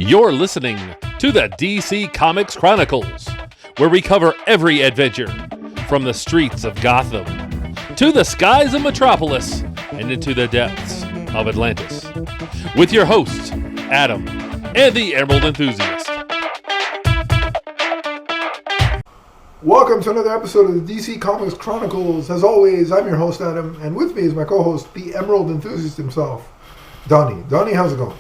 You're listening to the DC Comics Chronicles, where we cover every adventure from the streets of Gotham to the skies of Metropolis and into the depths of Atlantis. With your hosts, Adam and the Emerald Enthusiast. Welcome to another episode of the DC Comics Chronicles. As always, I'm your host, Adam, and with me is my co-host, the Emerald Enthusiast himself, Donnie. Donnie, how's it going?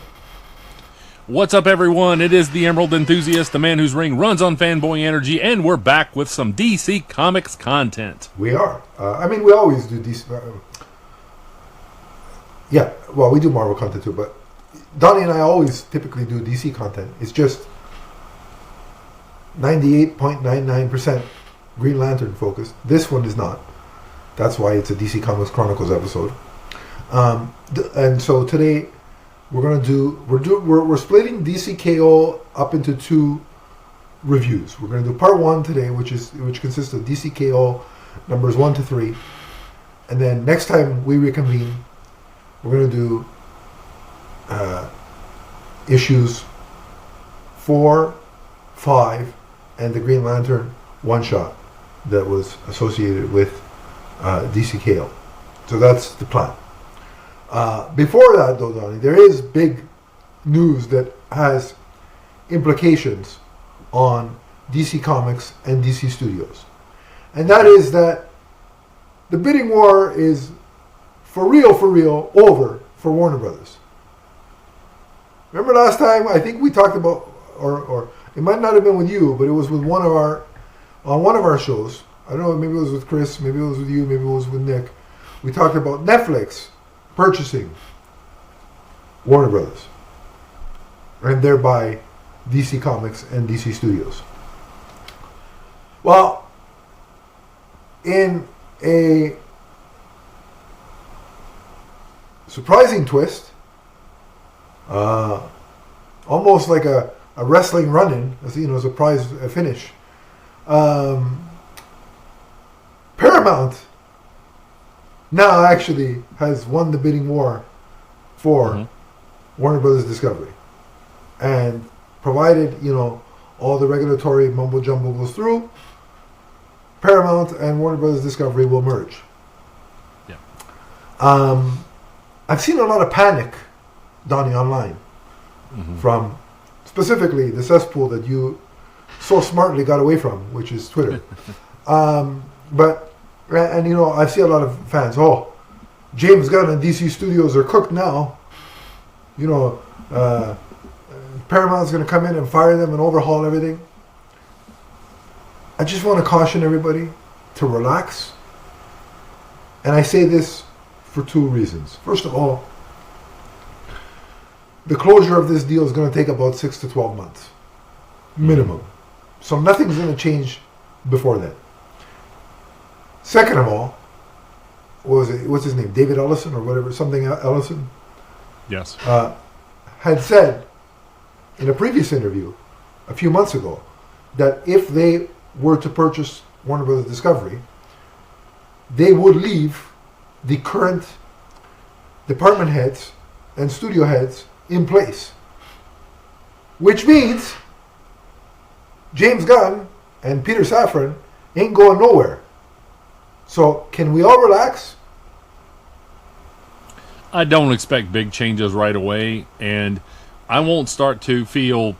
What's up, everyone? It is the Emerald Enthusiast, the man whose ring runs on fanboy energy, and we're back with some DC Comics content. We are. We always do DC. We do Marvel content too, but Donnie and I always typically do DC content. It's just 98.99% Green Lantern focused. This one is not. That's why it's a DC Comics Chronicles episode. And so today we're splitting DC K.O. up into two reviews. We're going to do part one today, which consists of DC K.O. numbers 1 to 3, and then next time we reconvene, we're going to do issues 4, 5, and the Green Lantern one shot that was associated with DC K.O. So that's the plan. Before that, though, Donnie, there is big news that has implications on DC Comics and DC Studios. And that is that the bidding war is for real, over for Warner Brothers. Remember last time, I think we talked about, or it might not have been with you, but it was with on one of our shows. I don't know, maybe it was with Chris, maybe it was with you, maybe it was with Nick. We talked about Netflix purchasing Warner Brothers and thereby DC Comics and DC Studios. Well, in a surprising twist, almost like a wrestling run-in, a surprise finish, Paramount now actually has won the bidding war for Warner Brothers Discovery. And provided, all the regulatory mumbo jumbo goes through, Paramount and Warner Brothers Discovery will merge. Yeah. I've seen a lot of panic, Donnie, online from specifically the cesspool that you so smartly got away from, which is Twitter. I see a lot of fans. Oh, James Gunn and DC Studios are cooked now. Paramount's going to come in and fire them and overhaul everything. I just want to caution everybody to relax. And I say this for two reasons. First of all, the closure of this deal is going to take about 6 to 12 months. Minimum. So nothing's going to change before that. Second of all, what's his name? David Ellison or whatever, something Ellison? Yes. Had said in a previous interview a few months ago that if they were to purchase Warner Brothers Discovery, they would leave the current department heads and studio heads in place. Which means James Gunn and Peter Safran ain't going nowhere. So, can we all relax? I don't expect big changes right away, and I won't start to feel,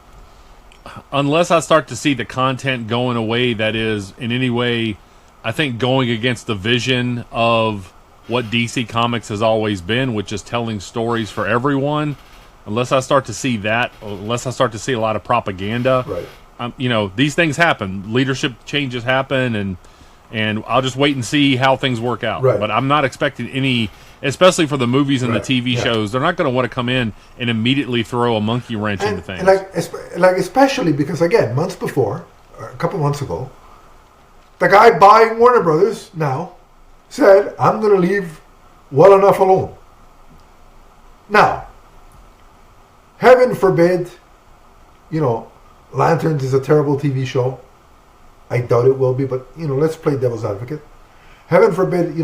unless I start to see the content going away that is in any way, I think, going against the vision of what DC Comics has always been, which is telling stories for everyone. Unless I start to see that, unless I start to see a lot of propaganda, right. These things happen. Leadership changes happen, and I'll just wait and see how things work out. Right. But I'm not expecting any, especially for the movies and the TV shows, they're not going to want to come in and immediately throw a monkey wrench into things. And especially because, again, months before, a couple months ago, the guy buying Warner Brothers now said, I'm going to leave well enough alone. Now, heaven forbid, Lanterns is a terrible TV show. I doubt it will be, but, let's play devil's advocate. Heaven forbid,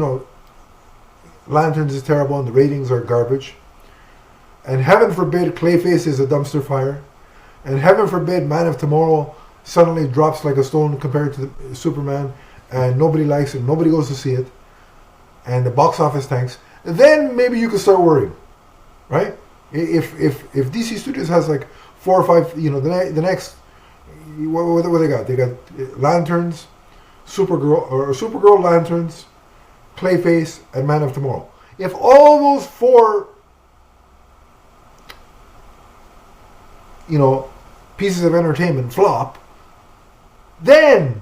Lanterns is terrible and the ratings are garbage. And heaven forbid Clayface is a dumpster fire. and heaven forbid, Man of Tomorrow suddenly drops like a stone compared to the Superman, and nobody likes it, nobody goes to see it, and the box office tanks, then maybe you can start worrying, right? If DC Studios has like 4 or 5, the next, what they got? They got Lanterns, Supergirl, Lanterns, Clayface, and Man of Tomorrow. If all those 4, pieces of entertainment flop, then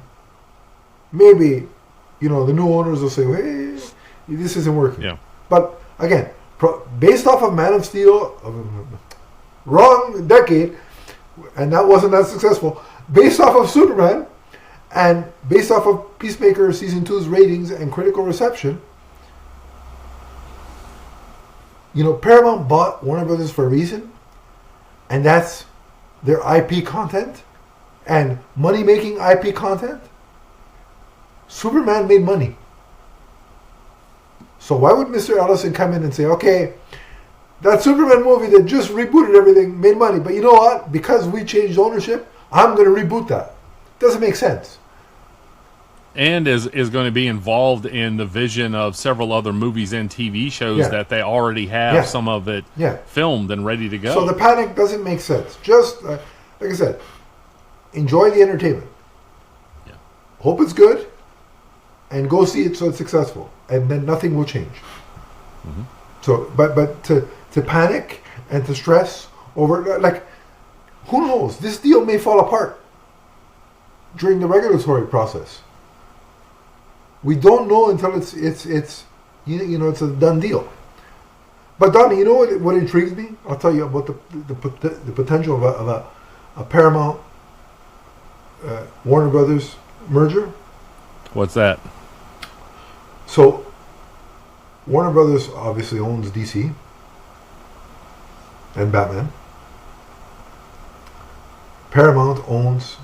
maybe, the new owners will say, hey, this isn't working. Yeah. But again, based off of Man of Steel, wrong decade, and that wasn't that successful, based off of Superman, and based off of Peacemaker Season 2's ratings and critical reception, Paramount bought Warner Brothers for a reason, and that's their IP content and money-making IP content. Superman made money. So why would Mr. Ellison come in and say, okay, that Superman movie that just rebooted everything made money, but you know what? Because we changed ownership, I'm going to reboot that. Doesn't make sense. And is going to be involved in the vision of several other movies and TV shows that they already have some of it filmed and ready to go. So the panic doesn't make sense. Just, like I said, enjoy the entertainment. Yeah. Hope it's good, and go see it so it's successful. And then nothing will change. Mm-hmm. So, but to panic and to stress over, like, who knows? This deal may fall apart during the regulatory process. We don't know until it's it's a done deal. But Donnie, you know what intrigues me? I'll tell you about the potential of a Paramount Warner Brothers merger. What's that? So Warner Brothers obviously owns DC and Batman. Paramount owns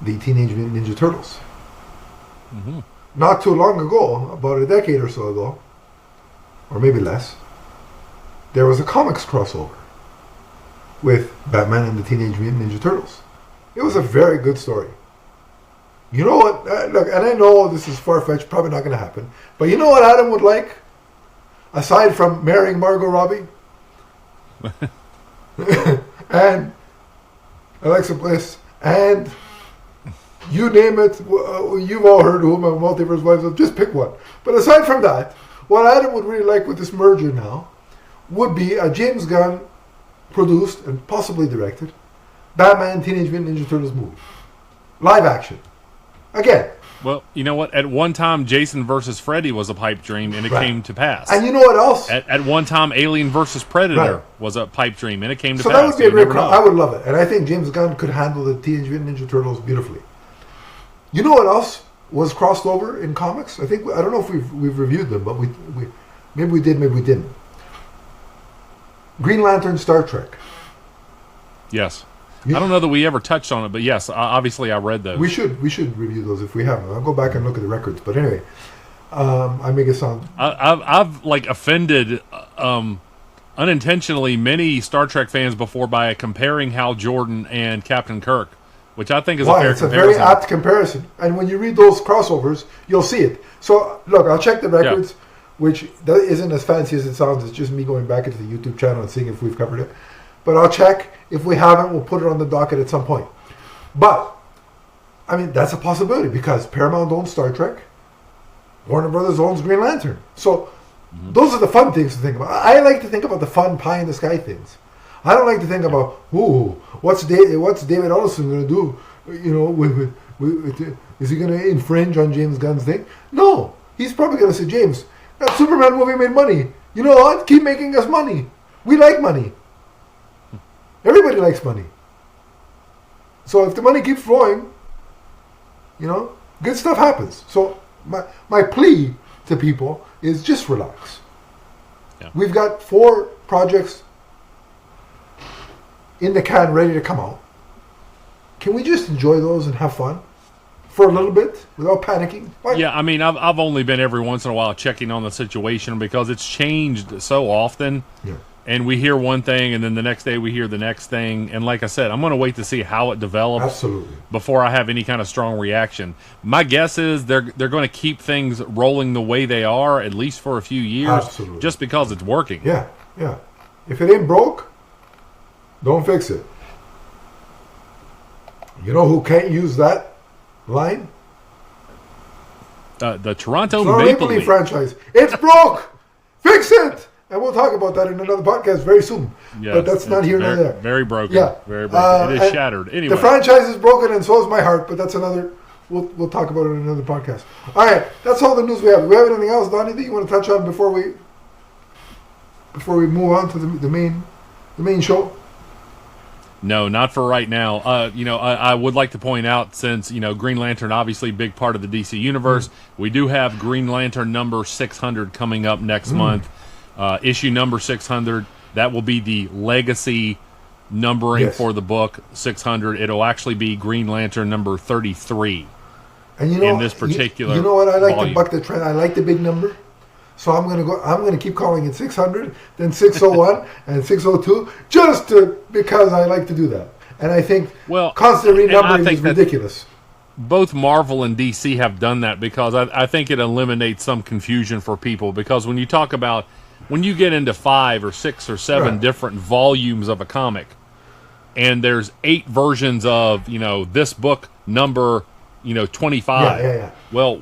the Teenage Mutant Ninja Turtles. Mm-hmm. Not too long ago, about a decade or so ago, or maybe less, there was a comics crossover with Batman and the Teenage Mutant Ninja Turtles. It was a very good story. You know what? Look, and I know this is far-fetched, probably not going to happen, but you know what Adam would like? Aside from marrying Margot Robbie and Alexa Bliss and you name it, you've all heard who my multiverse wives are, just pick one. But aside from that, what Adam would really like with this merger now would be a James Gunn produced and possibly directed Batman Teenage Mutant Ninja Turtles movie. Live action. Again. Well, you know what? At one time, Jason versus Freddy was a pipe dream, and it came to pass. And you know what else? At one time, Alien versus Predator was a pipe dream, and it came to pass. So that would be a great. I would love it, and I think James Gunn could handle the Teenage Mutant Ninja Turtles beautifully. You know what else was crossed over in comics? I don't know if we've reviewed them, but we maybe we did, maybe we didn't. Green Lantern, Star Trek. Yes. I don't know that we ever touched on it, but yes, obviously I read those. We should review those if we haven't. I'll go back and look at the records. But anyway, I make it sound. I've offended unintentionally many Star Trek fans before by comparing Hal Jordan and Captain Kirk, which I think is a fair comparison. It's a very apt comparison. And when you read those crossovers, you'll see it. So look, I'll check the records, which that isn't as fancy as it sounds. It's just me going back into the YouTube channel and seeing if we've covered it. But I'll check. If we haven't, we'll put it on the docket at some point. But, I mean, that's a possibility because Paramount owns Star Trek. Warner Brothers owns Green Lantern. So, those are the fun things to think about. I like to think about the fun pie-in-the-sky things. I don't like to think about, what's David Ellison going to do? You know, is he going to infringe on James Gunn's thing? No. He's probably going to say, James, that Superman movie made money. You know what? Keep making us money. We like money. Everybody likes money. So if the money keeps flowing, you know, good stuff happens. So my plea to people is just relax. Yeah. We've got 4 projects in the can ready to come out. Can we just enjoy those and have fun for a little bit without panicking? Yeah, I mean, I've only been every once in a while checking on the situation because it's changed so often. Yeah. and we hear one thing, and then the next day we hear the next thing. And like I said, I'm going to wait to see how it develops. Absolutely. Before I have any kind of strong reaction. My guess is they're going to keep things rolling the way they are, at least for a few years. Absolutely. Just because it's working. Yeah, yeah. If it ain't broke, don't fix it. You know who can't use that line? The Toronto Maple Leaf franchise. It's broke! Fix it! And we'll talk about that in another podcast very soon. Yes, but that's not here nor there. Very broken. Yeah. Very broken. It is shattered. Anyway. The franchise is broken and so is my heart, but that's another... We'll talk about it in another podcast. All right. That's all the news we have. Do we have anything else, Donnie, that you want to touch on before we move on to the main show? No, not for right now. I would like to point out, since, Green Lantern, obviously big part of the DC Universe, we do have Green Lantern number 600 coming up next month. Issue number 600, that will be the legacy numbering for the book, 600. It'll actually be Green Lantern number 33 and in this particular You know what? I like volume. to buck the trend. I like the big number. So I'm gonna keep calling it 600, then 601 and 602, because I like to do that. And I think constantly renumbering is ridiculous. Both Marvel and DC have done that because I think it eliminates some confusion for people. Because when you talk about, when you get into 5 or 6 or 7 different volumes of a comic, and there's 8 versions of, this book number, 25. Yeah. Well,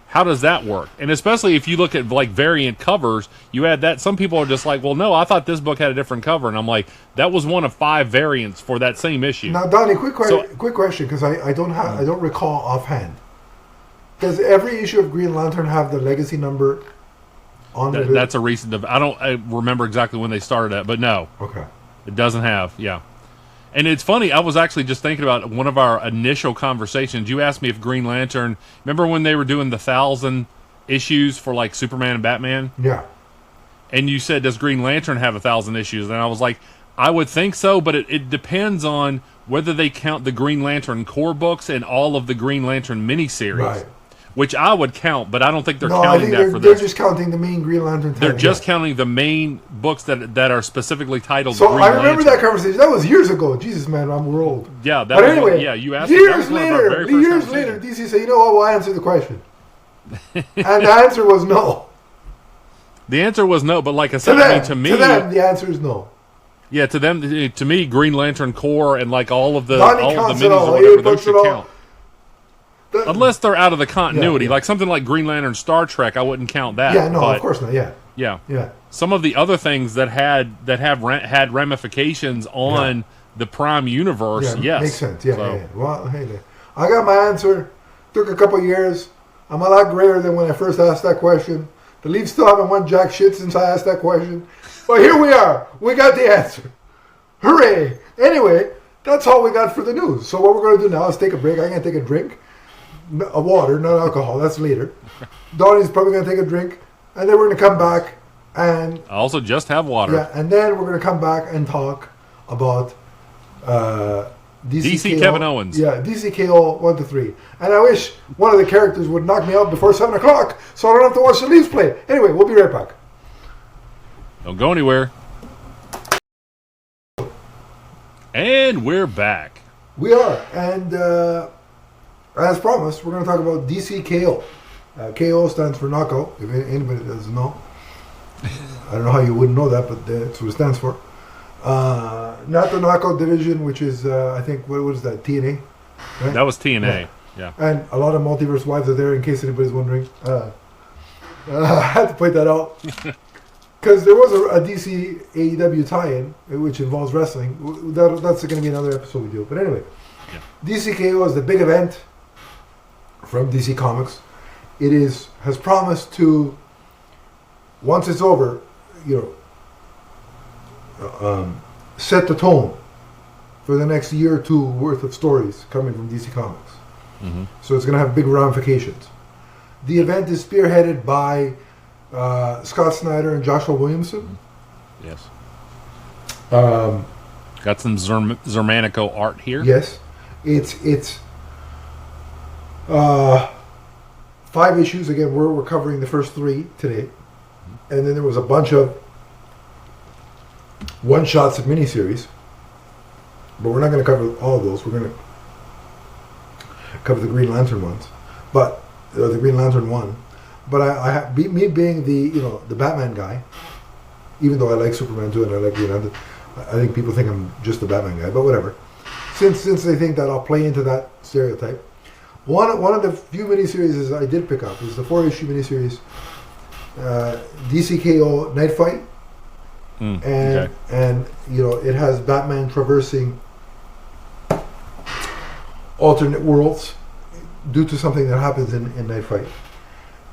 how does that work? And especially if you look at like variant covers, you add that. Some people are just like, well, no, I thought this book had a different cover, and I'm like, that was one of 5 variants for that same issue. Now, Donnie, quick question, because I don't recall offhand. Does every issue of Green Lantern have the legacy number on it? That's a recent. I remember exactly when they started that, but no. Okay. It doesn't have. Yeah. And it's funny, I was actually just thinking about one of our initial conversations. You asked me if Green Lantern, remember when they were doing the 1,000 issues for like Superman and Batman? Yeah. And you said, does Green Lantern have 1,000 issues? And I was like, I would think so, but it depends on whether they count the Green Lantern core books and all of the Green Lantern miniseries. Right. Which I would count, but I don't think they're counting that for this. They're just counting the main Green Lantern title. They're just counting the main books that are specifically titled So Green I remember Lantern. that conversation. That was years ago. Jesus, man, we're old. Yeah, but anyway, you asked years later, DC said, you know what, we'll answer the question. And the answer was no. The answer was no, but like I said, to me, the answer is no. Yeah, to me, Green Lantern Corps and like all of the minis or whatever, those should count. Unless they're out of the continuity, like something like Green Lantern Star Trek, I wouldn't count that. Yeah, no, of course not. Yeah. Some of the other things that had ramifications on the Prime universe, yes, makes sense. Yeah. Well, hey, I got my answer. Took a couple years. I'm a lot grayer than when I first asked that question. The Leafs still haven't won jack shit since I asked that question. But here we are. We got the answer. Hooray! Anyway, that's all we got for the news. So what we're going to do now is take a break. I'm going to take a drink. A water, not alcohol. That's later. Donnie's probably going to take a drink. And then we're going to come back and... I also just have water. Yeah, and then we're going to come back and talk about DC Kevin Owens. Yeah, DC K.O. 1 to 3. And I wish one of the characters would knock me out before 7 o'clock so I don't have to watch the Leafs play. Anyway, we'll be right back. Don't go anywhere. And we're back. We are. And as promised, we're going to talk about DC K.O. K.O. stands for knockout, if anybody doesn't know. I don't know how you wouldn't know that, but that's what it stands for. Not the knockout division, which is, I think, what is that, TNA? Right? That was TNA, yeah. And a lot of Multiverse Wives are there, in case anybody's wondering. I had to point that out. Because there was a DC AEW tie-in, which involves wrestling. That's going to be another episode we do. But anyway, DC K.O. is the big event from DC Comics. It has promised to, once it's over, set the tone for the next year or two worth of stories coming from DC Comics. Mm-hmm. So it's going to have big ramifications. The event is spearheaded by Scott Snyder and Joshua Williamson. Yes. Got some Zermanico art here. Yes. It's 5 issues. Again, we're covering the first 3 today. And then there was a bunch of one-shots of miniseries. But we're not going to cover all of those. We're going to cover the Green Lantern ones. But, the Green Lantern one. But me being the Batman guy, even though I like Superman too and I like Green Lantern, I think people think I'm just the Batman guy, but whatever. Since they think that I'll play into that stereotype, one of the few miniseries I did pick up is the 4-issue miniseries DC K.O. Night Fight, and it has Batman traversing alternate worlds due to something that happens in Night Fight,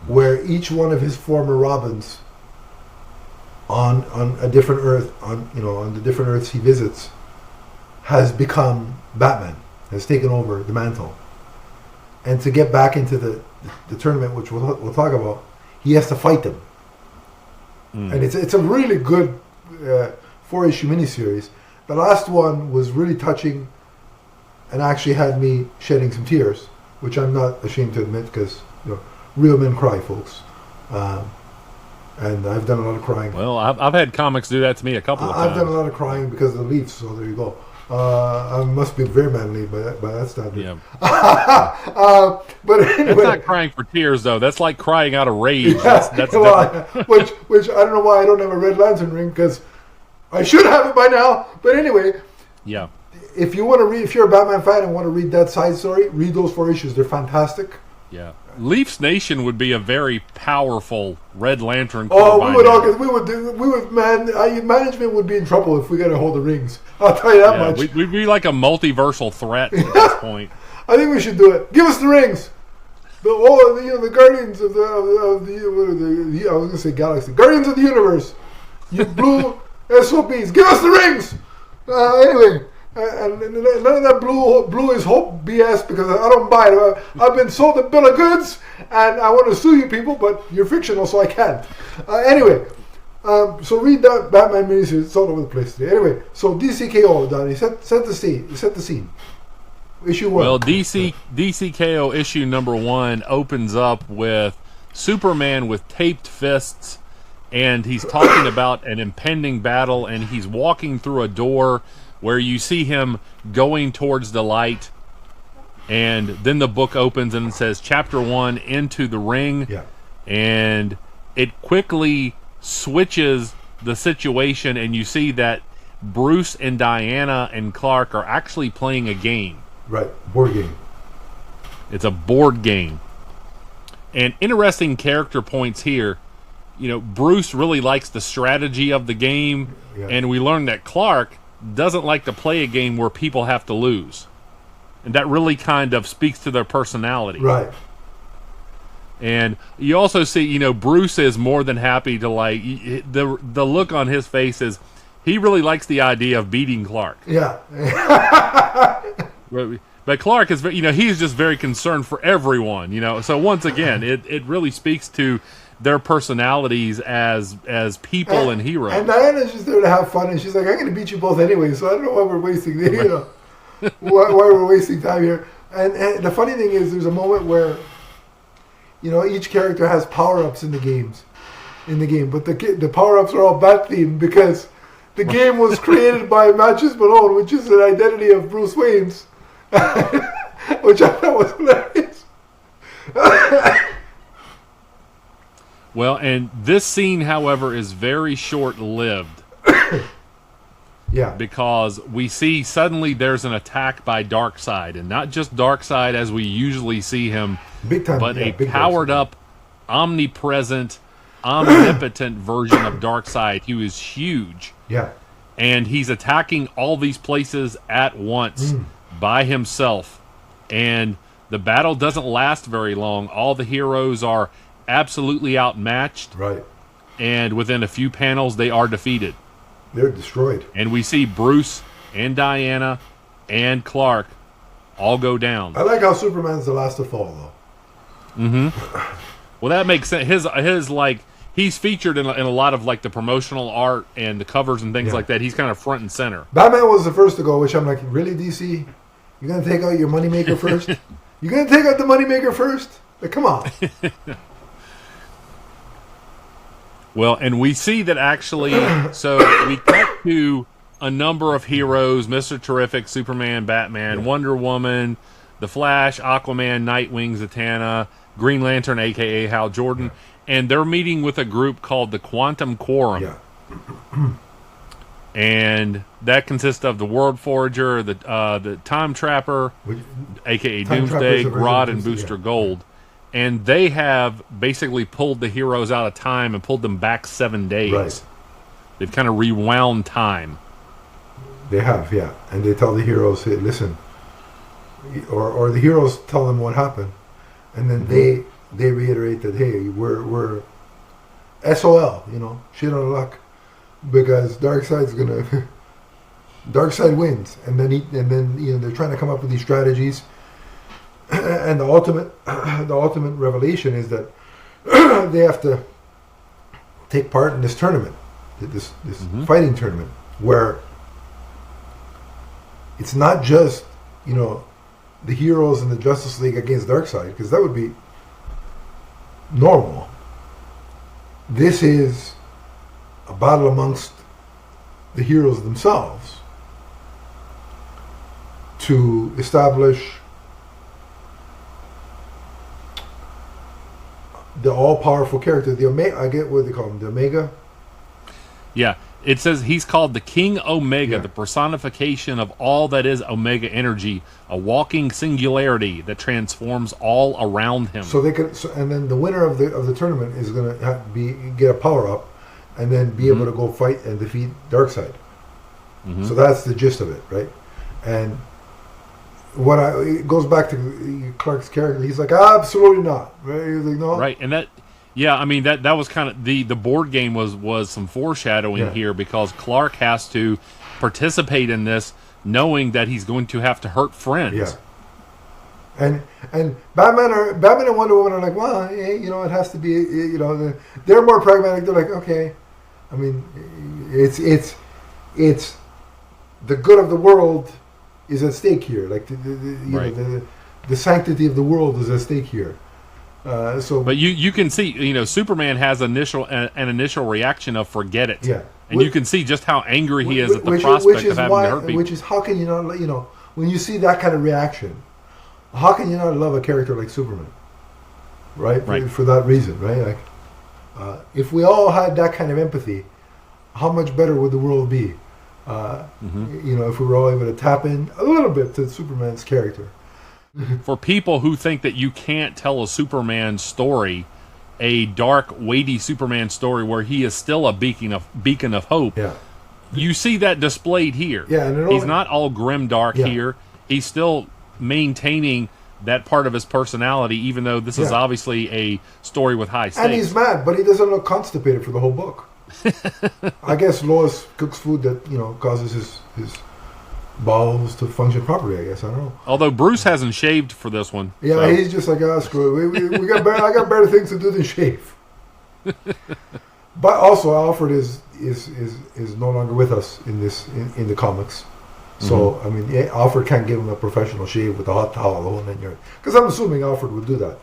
where each one of his former Robins on a different Earth, on the different Earths he visits, has become Batman, has taken over the mantle. And to get back into the tournament, which we'll talk about, he has to fight them. And it's a really good 4-issue miniseries. The last one was really touching and actually had me shedding some tears, which I'm not ashamed to admit, because real men cry, folks. And I've done a lot of crying. Well, I've had comics do that to me a couple of times. I've done a lot of crying because of the Leafs, so there you go. I must be very manly, but that's not it. Yeah. But anyway, that's not crying for tears, though. That's like crying out of rage. Yeah, That's which I don't know why I don't have a Red Lantern ring, because I should have it by now. But anyway, yeah. If you're a Batman fan and want to read that side story, read those 4 issues. They're fantastic. Yeah. Leafs Nation would be a very powerful Red Lantern. Management would be in trouble if we got a hold of rings. I'll tell you that much. We'd be like a multiversal threat at this point. I think we should do it. Give us the rings. The Guardians of the I was gonna say Galaxy. Guardians of the Universe. You blue SOPs. Give us the rings. Anyway. And none of that blue is hope BS, because I don't buy it. I've been sold a bill of goods, and I want to sue you people, but you're fictional, so I can't. Anyway, so read that Batman miniseries. It's all over the place today. Anyway, so DC K.O. Donnie, set the scene. Issue 1. Well, DC K.O. issue number 1 opens up with Superman with taped fists, and he's talking about an impending battle, and he's walking through a door where you see him going towards the light, and then the book opens and it says Chapter 1, Into the Ring, and it quickly switches the situation, and you see that Bruce and Diana and Clark are actually playing a game. Right, board game. It's a board game. And interesting character points here. Bruce really likes the strategy of the game, and we learn that Clark doesn't like to play a game where people have to lose. And that really kind of speaks to their personality. Right. And you also see, Bruce is more than happy to, like, the look on his face is, he really likes the idea of beating Clark. Yeah. But Clark is, he's just very concerned for everyone, So once again, it really speaks to their personalities as people and heroes. And Diana's just there to have fun, and she's like, I'm going to beat you both anyway, so I don't know why we're wasting why we're wasting time here. And the funny thing is, there's a moment where each character has power-ups in the game, but the power-ups are all bat-themed, because the game was created by Matches Malone, which is an identity of Bruce Wayne's, which I thought was hilarious. Well, and this scene, however, is very short-lived. Yeah. Because we see suddenly there's an attack by Darkseid, and not just Darkseid as we usually see him, big time, but a powered-up, omnipresent, omnipotent version of Darkseid who is huge. Yeah. And he's attacking all these places at once by himself. And the battle doesn't last very long. All the heroes are absolutely outmatched. Right. And within a few panels, they are defeated. They're destroyed. And we see Bruce and Diana and Clark all go down. I like how Superman's the last to fall, though. Mm-hmm. Well, that makes sense. His like, he's featured in a lot of like the promotional art and the covers and things like that. He's kind of front and center. Batman was the first to go, which I'm like, really, DC? You're going to take out your moneymaker first? You're going to take out the moneymaker first? Like, come on. Well, and we see that actually, so we cut to a number of heroes: Mr. Terrific, Superman, Batman, Wonder Woman, The Flash, Aquaman, Nightwing, Zatanna, Green Lantern, a.k.a. Hal Jordan, and they're meeting with a group called the Quantum Quorum. Yeah. And that consists of the World Forager, the Time Trapper, a.k.a. Doomsday, Grodd, and Booster Gold. And they have basically pulled the heroes out of time and pulled them back 7 days. Right. They've kind of rewound time. They have, yeah. And they tell the heroes, hey, listen. Or the heroes tell them what happened. And then they reiterate that, hey, we're SOL, shit out of luck. Because Darkseid wins. And then they're trying to come up with these strategies. And the ultimate revelation is that they have to take part in this tournament, this fighting tournament, where it's not just the heroes in the Justice League against Darkseid, because that would be normal. This is a battle amongst the heroes themselves to establish the all-powerful character, the Omega. I get what they call him, the Omega. Yeah, it says he's called the King Omega, the personification of all that is Omega energy, a walking singularity that transforms all around him. So they can, and then the winner of the tournament is going to get a power up, and then be able to go fight and defeat Darkseid. So that's the gist of it, right? And it goes back to Clark's character. He's like, absolutely not. Right? He's like, no. Right, and that was kind of the board game was some foreshadowing here, because Clark has to participate in this knowing that he's going to have to hurt friends. Yeah. And Batman and Wonder Woman are like, well, it has to be, they're more pragmatic. They're like, okay, I mean, it's the good of the world is at stake here. Like the sanctity of the world is at stake here. But you can see, Superman has an initial reaction of forget it. Yeah. And you can see just how angry he is at the prospect of having to hurt people. Which is, how can you not, when you see that kind of reaction, how can you not love a character like Superman? Right? For that reason, right? Like, if we all had that kind of empathy, how much better would the world be? If we were all able to tap in a little bit to Superman's character. For people who think that you can't tell a Superman story, a dark, weighty Superman story where he is still a beacon of hope, you see that displayed here. Yeah, he's not all grim dark here. He's still maintaining that part of his personality, even though this is obviously a story with high stakes. And he's mad, but he doesn't look constipated for the whole book. I guess Lois cooks food that causes his bowels to function properly. I guess, I don't know. Although Bruce hasn't shaved for this one. Yeah, so. He's just like, screw it. I got better things to do than shave. But also, Alfred is no longer with us in the comics. So I mean, Alfred can't give him a professional shave with a hot towel the whole 9 yards. Because I'm assuming Alfred would do that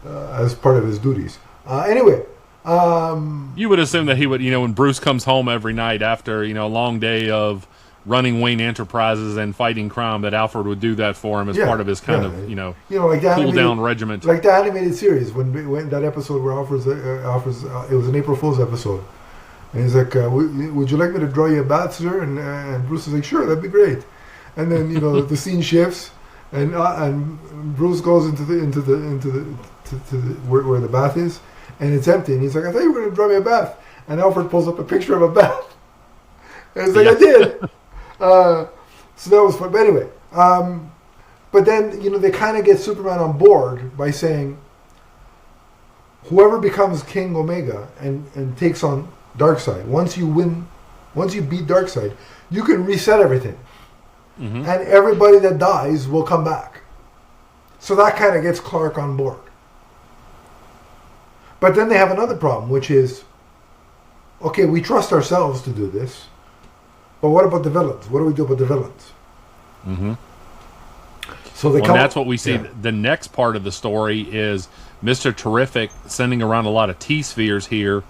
as part of his duties. Anyway. You would assume that he would, when Bruce comes home every night after, a long day of running Wayne Enterprises and fighting crime, that Alfred would do that for him as part of his kind of, like cool down regiment. Like the animated series, when that episode where Alfred's it was an April Fool's episode. And he's like, would you like me to draw you a bath, sir? And Bruce is like, sure, that'd be great. And then, the scene shifts and Bruce goes into where the bath is. And it's empty. And he's like, I thought you were going to draw me a bath. And Alfred pulls up a picture of a bath. And he's like, I did. So that was fun. But anyway. But then, they kind of get Superman on board by saying, whoever becomes King Omega and takes on Darkseid, once you beat Darkseid, you can reset everything. And everybody that dies will come back. So that kind of gets Clark on board. But then they have another problem, which is, okay, we trust ourselves to do this, but what about the villains? What do we do about the villains? So and that's what we see. Yeah. The next part of the story is Mr. Terrific sending around a lot of T-spheres here,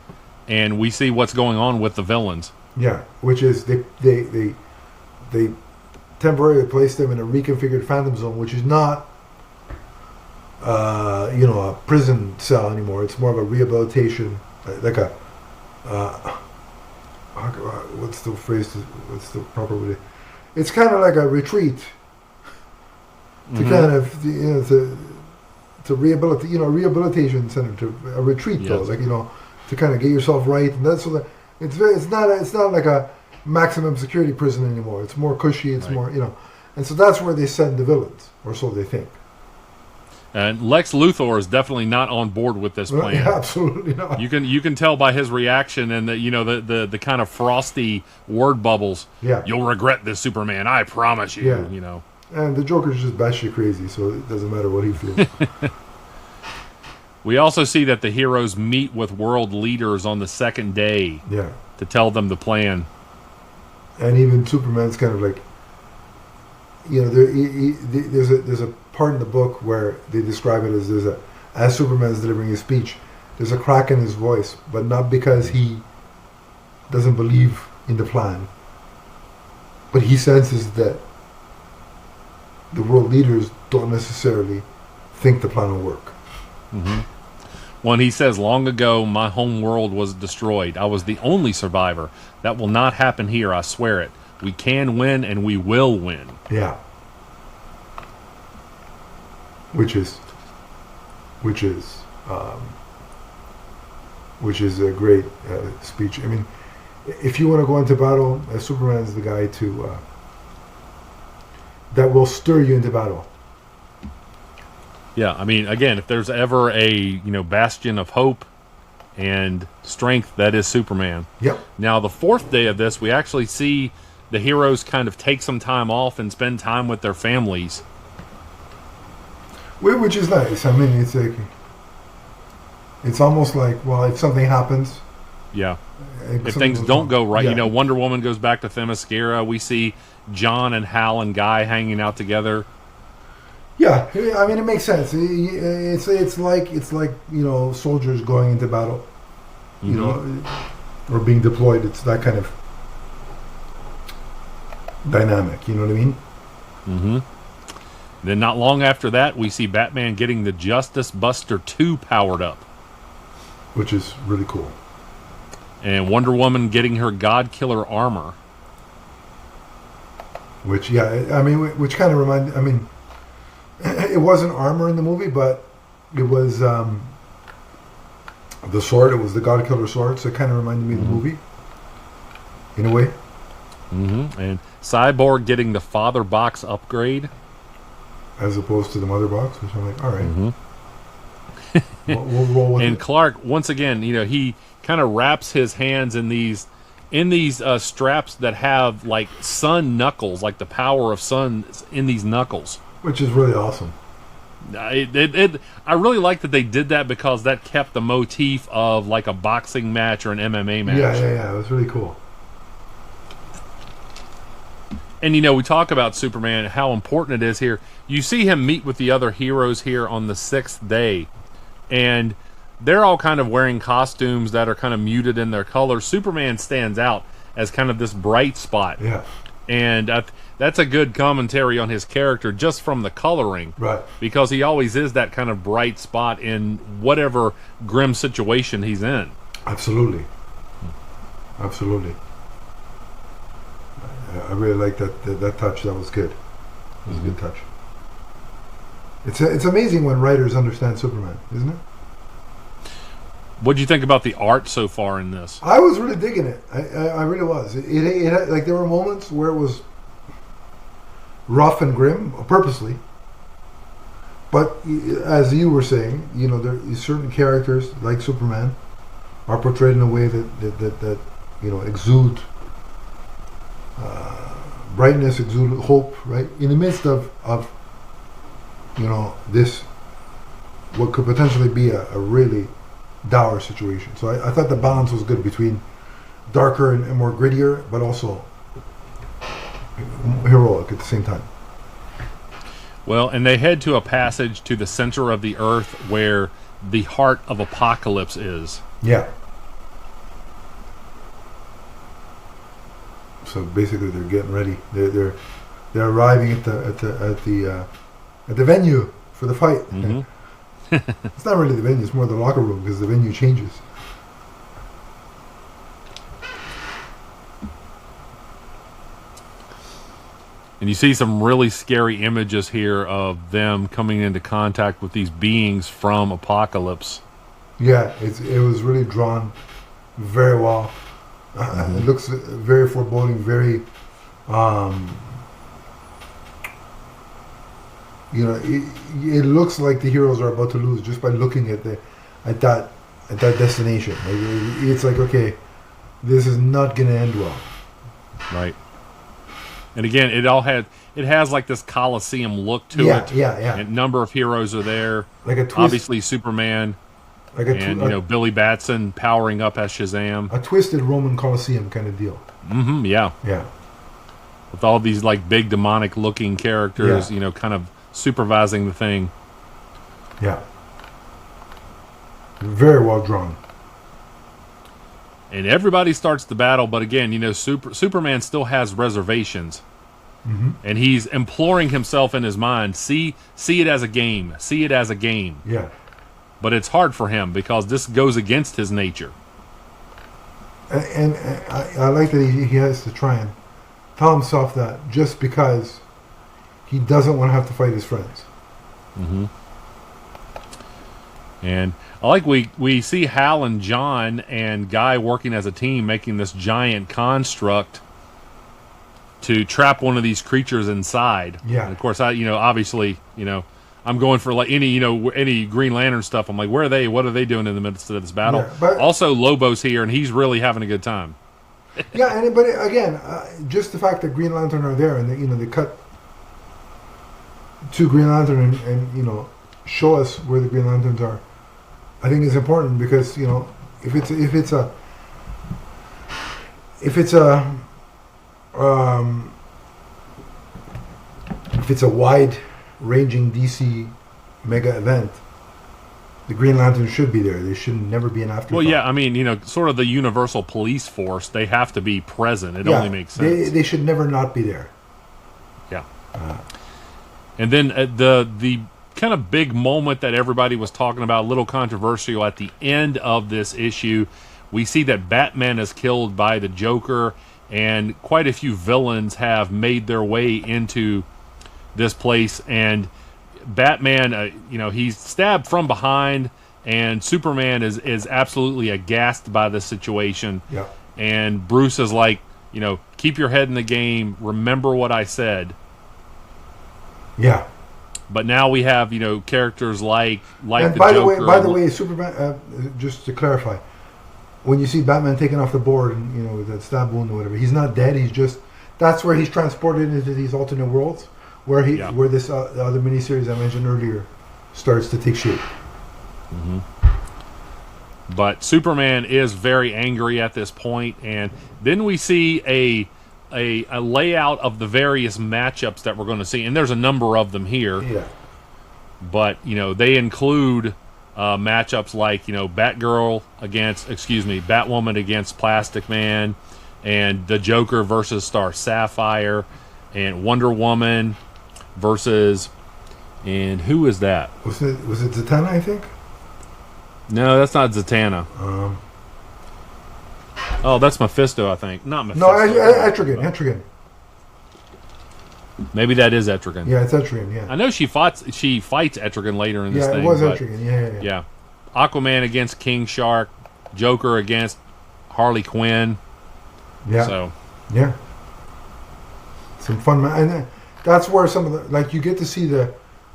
and we see what's going on with the villains. Yeah, which is they temporarily place them in a reconfigured Phantom Zone, which is not a prison cell anymore. It's more of a rehabilitation, like a what's the phrase? What's the proper way? It's kind of like a retreat to kind of to rehabilitate, a rehabilitation center, to a retreat though, like to kind of get yourself right, and that's what it's not like a maximum security prison anymore. It's more cushy. It's more and so that's where they send the villains, or so they think. And Lex Luthor is definitely not on board with this plan. Yeah, absolutely not. You can tell by his reaction and the kind of frosty word bubbles. Yeah, you'll regret this, Superman. I promise you. Yeah. And the Joker's just batshit crazy, so it doesn't matter what he feels. We also see that the heroes meet with world leaders on the second day. Yeah. To tell them the plan. And even Superman's kind of like, there's a part in the book where they describe it as as Superman's delivering his speech, there's a crack in his voice, but not because he doesn't believe in the plan, but he senses that the world leaders don't necessarily think the plan will work. Mm-hmm. When he says, long ago, my home world was destroyed. I was the only survivor. That will not happen here, I swear it. We can win, and we will win. Yeah. Which is a great speech. I mean, if you want to go into battle, Superman's the guy that will stir you into battle. Yeah, I mean, again, if there's ever a bastion of hope and strength, that is Superman. Yep. Now, the fourth day of this, we actually see the heroes kind of take some time off and spend time with their families, which is nice. I mean, it's almost like, well, if something happens, if things don't go right, Wonder Woman goes back to Themyscira. We see John and Hal and Guy hanging out together. Yeah, I mean, it makes sense. It's like soldiers going into battle, or being deployed. It's that kind of dynamic. You know what I mean? Mm-hmm. Then not long after that, we see Batman getting the Justice Buster 2 powered up, which is really cool, and Wonder Woman getting her God Killer armor, which kind of reminded. I mean, it wasn't armor in the movie, but it was the sword. It was the God Killer sword, so it kind of reminded me of the movie, in a way. Mm-hmm. And Cyborg getting the Father Box upgrade, as opposed to the Mother Box, which I'm like, all right. Mm-hmm. we'll roll with it. And Clark, once again, he kind of wraps his hands in these straps that have like sun knuckles, like the power of sun in these knuckles. Which is really awesome. I really like that they did that, because that kept the motif of like a boxing match or an MMA match. Yeah. It was really cool. And we talk about Superman, how important it is here. You see him meet with the other heroes here on the 6th day, and they're all kind of wearing costumes that are kind of muted in their colors. Superman stands out as kind of this bright spot. Yeah. And that's a good commentary on his character just from the coloring. Right. Because he always is that kind of bright spot in whatever grim situation he's in. Absolutely. I really like that touch. That was good. It was a good touch. It's amazing when writers understand Superman, isn't it? What do you think about the art so far in this? I was really digging it. I really was. It had, like, there were moments where it was rough and grim, purposely. But as you were saying, there certain characters like Superman are portrayed in a way that exude brightness, exude hope, right? In the midst of this, what could potentially be a really dour situation. So I thought the balance was good between darker and more grittier, but also heroic at the same time. Well, and they head to a passage to the center of the earth where the heart of Apocalypse is. Yeah. So basically, they're getting ready. They're arriving at the venue for the fight. Mm-hmm. It's not really the venue; it's more the locker room because the venue changes. And you see some really scary images here of them coming into contact with these beings from Apocalypse. Yeah, it was really drawn very well. It looks very foreboding, very, it looks like the heroes are about to lose just by looking at that destination. Like, it's like, okay, this is not going to end well. Right. And again, it has like this Colosseum look to it. Yeah. And a number of heroes are there. Like a twist. Obviously Superman. Like Billy Batson powering up as Shazam. A twisted Roman Colosseum kind of deal. Mm-hmm, yeah. Yeah. With all these like big demonic looking characters, Yeah. Kind of supervising the thing. Yeah. Very well drawn. And everybody starts the battle, but again, Superman still has reservations. Mm-hmm. And he's imploring himself in his mind, see it as a game. See it as a game. Yeah. But it's hard for him because this goes against his nature. And I like that he has to try and tell himself that just because he doesn't want to have to fight his friends. Mm-hmm. And I like we see Hal and John and Guy working as a team, making this giant construct to trap one of these creatures inside. Yeah. And of course, obviously, I'm going for like any Green Lantern stuff. I'm like, where are they? What are they doing in the midst of this battle? Yeah, but also, Lobo's here, and he's really having a good time. Yeah, but again, just the fact that Green Lantern are there, and they cut to Green Lantern and show us where the Green Lanterns are, I think is important because if it's a wide-ranging DC mega event, the Green Lantern should be there. They should never be an afterthought. Well, yeah, I mean, sort of the universal police force, they have to be present. It only makes sense. They should never not be there. Yeah. And then the kind of big moment that everybody was talking about, a little controversial at the end of this issue, we see that Batman is killed by the Joker, and quite a few villains have made their way into this place, and Batman, he's stabbed from behind, and Superman is absolutely aghast by the situation. Yeah. And Bruce is like, keep your head in the game, remember what I said. Yeah. But now we have, characters like and the by Joker. By the way, Superman. Just to clarify, when you see Batman taken off the board and with that stab wound or whatever, he's not dead. He's just that's where he's transported into these alternate worlds where where this other miniseries I mentioned earlier starts to take shape. Mm-hmm. But Superman is very angry at this point, and then we see a layout of the various matchups that we're going to see, and there's a number of them here. Yeah. But they include matchups like Batwoman against Plastic Man, and the Joker versus Star Sapphire, and Wonder Woman versus, and who is that? Was it Zatanna? I think. No, that's not Zatanna. Oh, that's Mephisto, I think. Not Mephisto. No, Etrigan. Maybe that is Etrigan. Yeah, it's Etrigan. Yeah. I know she fights Etrigan later in this thing. Yeah, it was Etrigan. Yeah. Aquaman against King Shark, Joker against Harley Quinn. Yeah. So. Yeah. Some fun, and that's where some of the you get to see the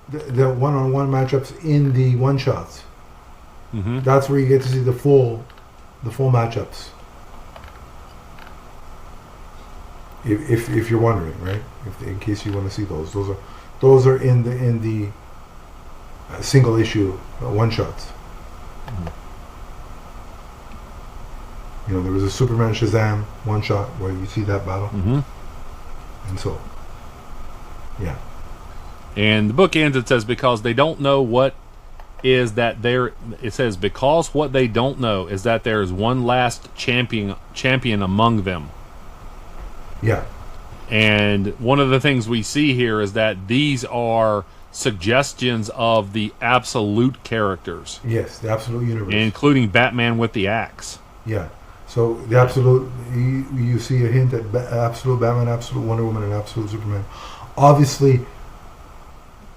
one-on-one matchups in the one-shots. Mm-hmm. That's where you get to see the full matchups. If you're wondering, right? In case you want to see those are in the single issue one-shots. Mm-hmm. There was a Superman Shazam one-shot where you see that battle, and so yeah. And the book ends. It says because they don't know what is that there. It says because what they don't know is that there is one last champion among them. Yeah. And one of the things we see here is that these are suggestions of the absolute characters. Yes, the absolute universe. Including Batman with the axe. Yeah. So the absolute, you see a hint at absolute Batman, absolute Wonder Woman, and absolute Superman. Obviously,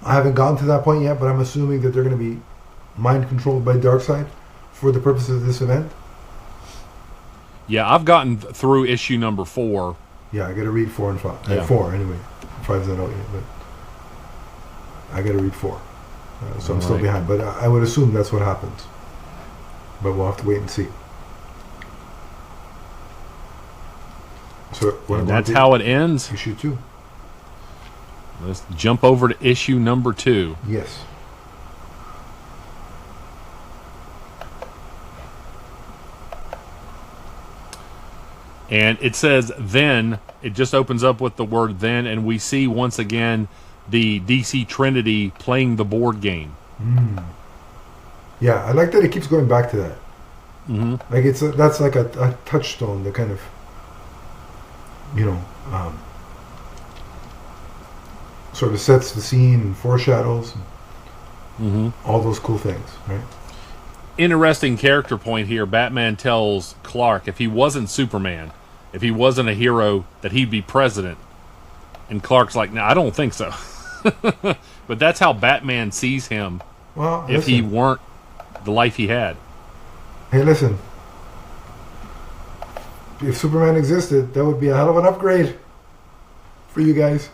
I haven't gotten to that point yet, but I'm assuming that they're going to be mind controlled by Darkseid for the purposes of this event. Yeah, I've gotten through issue number 4. Yeah, I got to read 4 and 5. Yeah. 4 anyway. 5's not out yet, but I got to read 4. So I'm still behind, but I would assume that's what happens. But we'll have to wait and see. So and that's how it ends. Issue 2. Let's jump over to issue number 2. Yes. And it says then, it just opens up with the word then, and we see once again the DC Trinity playing the board game. Yeah, I like that it keeps going back to that. Mm-hmm. Like that's like a touchstone that kind of, sort of sets the scene and foreshadows all those cool things, right? Interesting character point here. Batman tells Clark if he wasn't Superman, if he wasn't a hero, that he'd be president. And Clark's like, no, I don't think so. But that's how Batman sees him. Well, if he weren't the life he had. Hey, listen. If Superman existed, that would be a hell of an upgrade for you guys.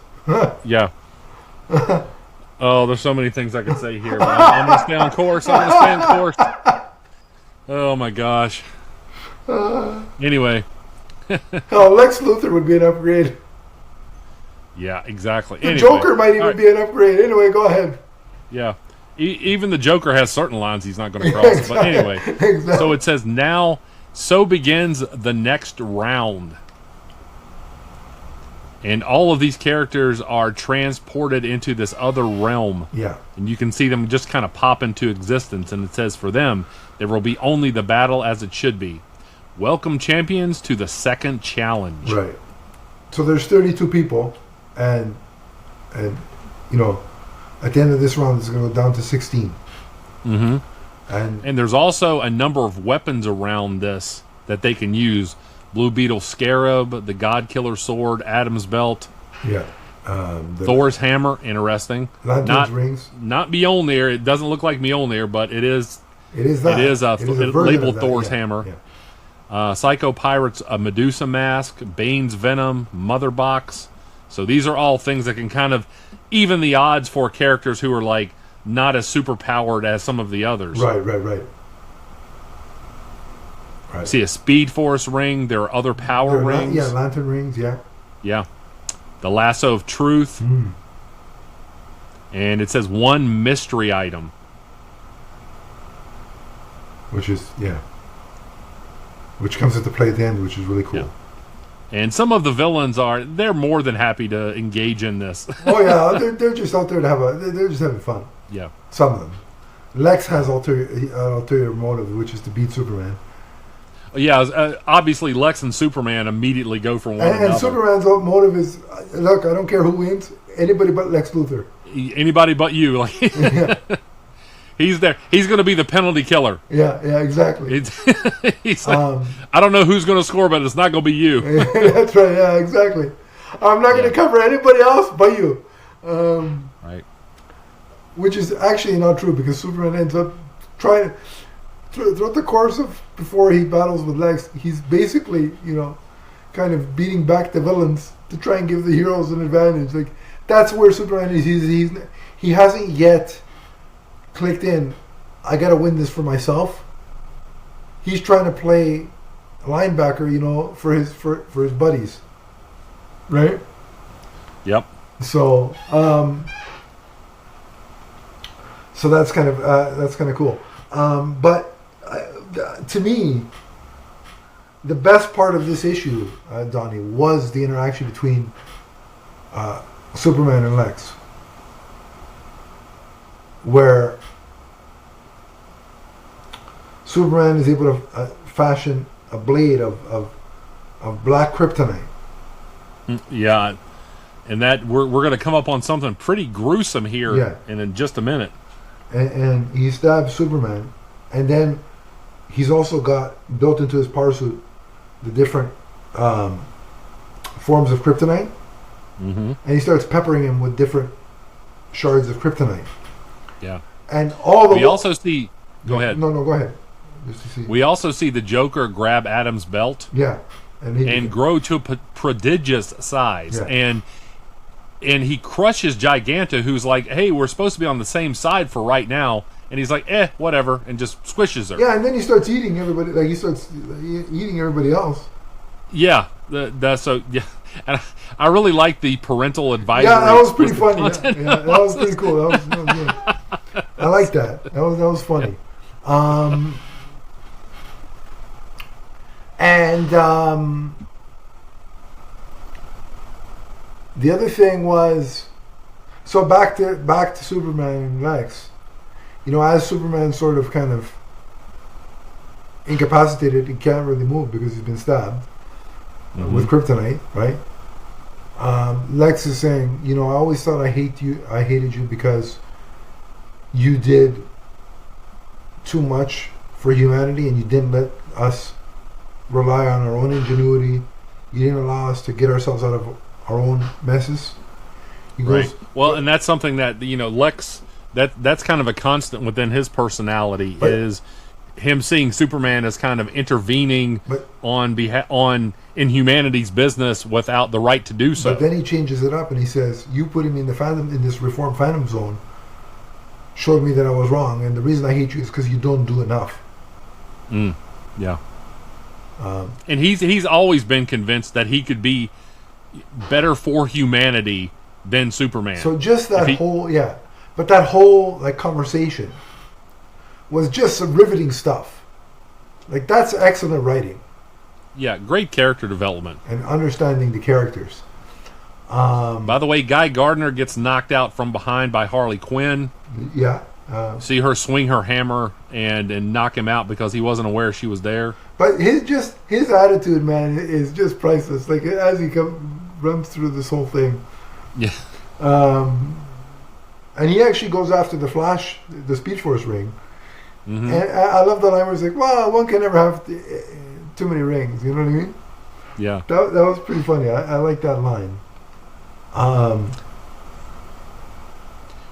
Yeah. Oh, there's so many things I could say here. But I'm going to stay on course. I'm going to stay on course. Oh, my gosh. Anyway. Oh, Lex Luthor would be an upgrade. Yeah, exactly. The Joker might even be an upgrade. Anyway, go ahead. Yeah. Even the Joker has certain lines he's not going to cross. But anyway. Exactly. So it says, now, so begins the next round. And all of these characters are transported into this other realm. Yeah. And you can see them just kind of pop into existence. And it says, for them, there will be only the battle as it should be. Welcome, champions, to the second challenge. Right. So there's 32 people. And at the end of this round, it's going to go down to 16. Mm-hmm. And there's also a number of weapons around this that they can use. Blue Beetle Scarab, the God Killer Sword, Adam's Belt. Yeah. Thor's Hammer, interesting. Lantern's Rings. Not Mjolnir. It doesn't look like Mjolnir, but it is. It is that. It is labeled Thor's yeah. Hammer. Yeah. Psycho Pirates, a Medusa Mask, Bane's Venom, Mother Box. So these are all things that can kind of even the odds for characters who are like not as super powered as some of the others. Right. See a Speed Force ring. There are other power rings. Lantern Rings. Yeah. The Lasso of Truth. And it says one mystery item. Which comes into play at the end, which is really cool. Yeah. And some of the villains they're more than happy to engage in this. Oh yeah, they're just out there they're just having fun. Yeah. Some of them. Lex has ulterior motive, which is to beat Superman. Yeah, obviously Lex and Superman immediately go for one another. And Superman's motive is, look, I don't care who wins, anybody but Lex Luthor. Anybody but you. Like, yeah. He's there. He's going to be the penalty killer. Yeah, exactly. He's like, I don't know who's going to score, but it's not going to be you. That's right, yeah, exactly. I'm not going to cover anybody else but you. Right. Which is actually not true, because Superman ends up trying to... Throughout the course of before he battles with Lex, he's basically, kind of beating back the villains to try and give the heroes an advantage. Like, that's where Superman is. He hasn't yet clicked in. I got to win this for myself. He's trying to play linebacker, for his buddies, right? Yep. So, that's kind of cool. But to me, the best part of this issue, Donnie, was the interaction between Superman and Lex, where Superman is able to fashion a blade of black kryptonite, Yeah, and that we're going to come up on something pretty gruesome here Yeah. in just a minute. And he stabs Superman, and then he's also got built into his power suit the different forms of kryptonite, Mm-hmm. and he starts peppering him with different shards of kryptonite. Yeah. And all the We also see. Go ahead. No, go ahead. Just to see. We also see the Joker grab Adam's belt Yeah, and grow to a prodigious size, Yeah. and he crushes Giganta, who's like, "Hey, we're supposed to be on the same side for right now," and he's like, whatever," and just squishes her. Yeah, and then he starts eating everybody. Like he starts eating everybody else. Yeah, that's so. Yeah, and I really like the parental advisory. Yeah, that was pretty explicit funny. content Yeah, that was pretty cool. That was good. I like that. That was funny. The other thing was, so back to Superman and Lex. You know, as Superman sort of kind of incapacitated, he can't really move because he's been stabbed with kryptonite, right? Lex is saying, you know, I always thought I hated you because you did too much for humanity and you didn't let us rely on our own ingenuity. You didn't allow us to get ourselves out of our own messes. He goes, Right. Well, and that's something that, you know, Lex, that's kind of a constant within his personality, is him seeing Superman as kind of intervening in humanity's business without the right to do so. But then he changes it up and he says, "You putting me in this reformed Phantom Zone showed me that I was wrong, and the reason I hate you is because you don't do enough." Yeah. And he's always been convinced that he could be better for humanity than Superman. So just that but that whole like conversation was just some riveting stuff. Like, that's excellent writing. Yeah, great character development. And understanding the characters. By the way, Guy Gardner gets knocked out from behind by Harley Quinn. Yeah. See her swing her hammer and knock him out because he wasn't aware she was there. But his attitude, man, is just priceless. Like, as he runs through this whole thing. Yeah. And he actually goes after the Flash, the Speed Force ring. Mm-hmm. And I love the line where it's like, well, one can never have too many rings. You know what I mean? Yeah. That was pretty funny. I like that line.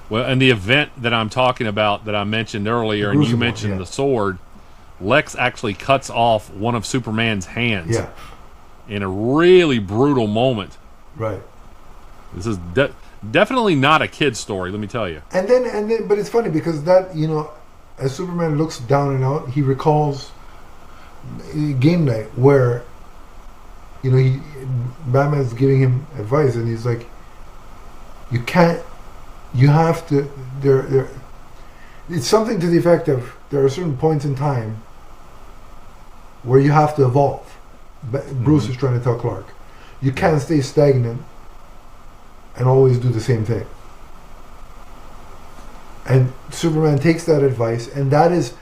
Well, and the event that I'm talking about that I mentioned earlier, and you mentioned the sword, Lex actually cuts off one of Superman's hands. Yeah. In a really brutal moment. Right. This is definitely not a kid's story, let me tell you. And then, but it's funny because that, you know, as Superman looks down and out, he recalls game night where, you know, Batman's giving him advice, and he's like, you have to, it's something to the effect of, there are certain points in time where you have to evolve. Bruce is trying to tell Clark, you can't stay stagnant and always do the same thing. And Superman takes that advice, and that is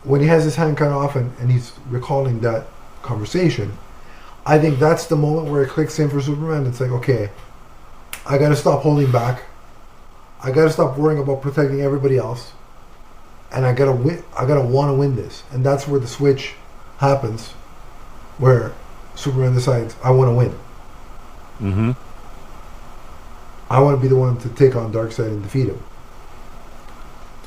when he has his hand cut off and he's recalling that conversation. I think that's the moment where it clicks in for Superman. It's like, okay, I got to stop holding back. I got to stop worrying about protecting everybody else, and I got to win. I got to want to win this, and that's where the switch happens, where Superman decides, I want to win. Mm-hmm. I want to be the one to take on Darkseid and defeat him.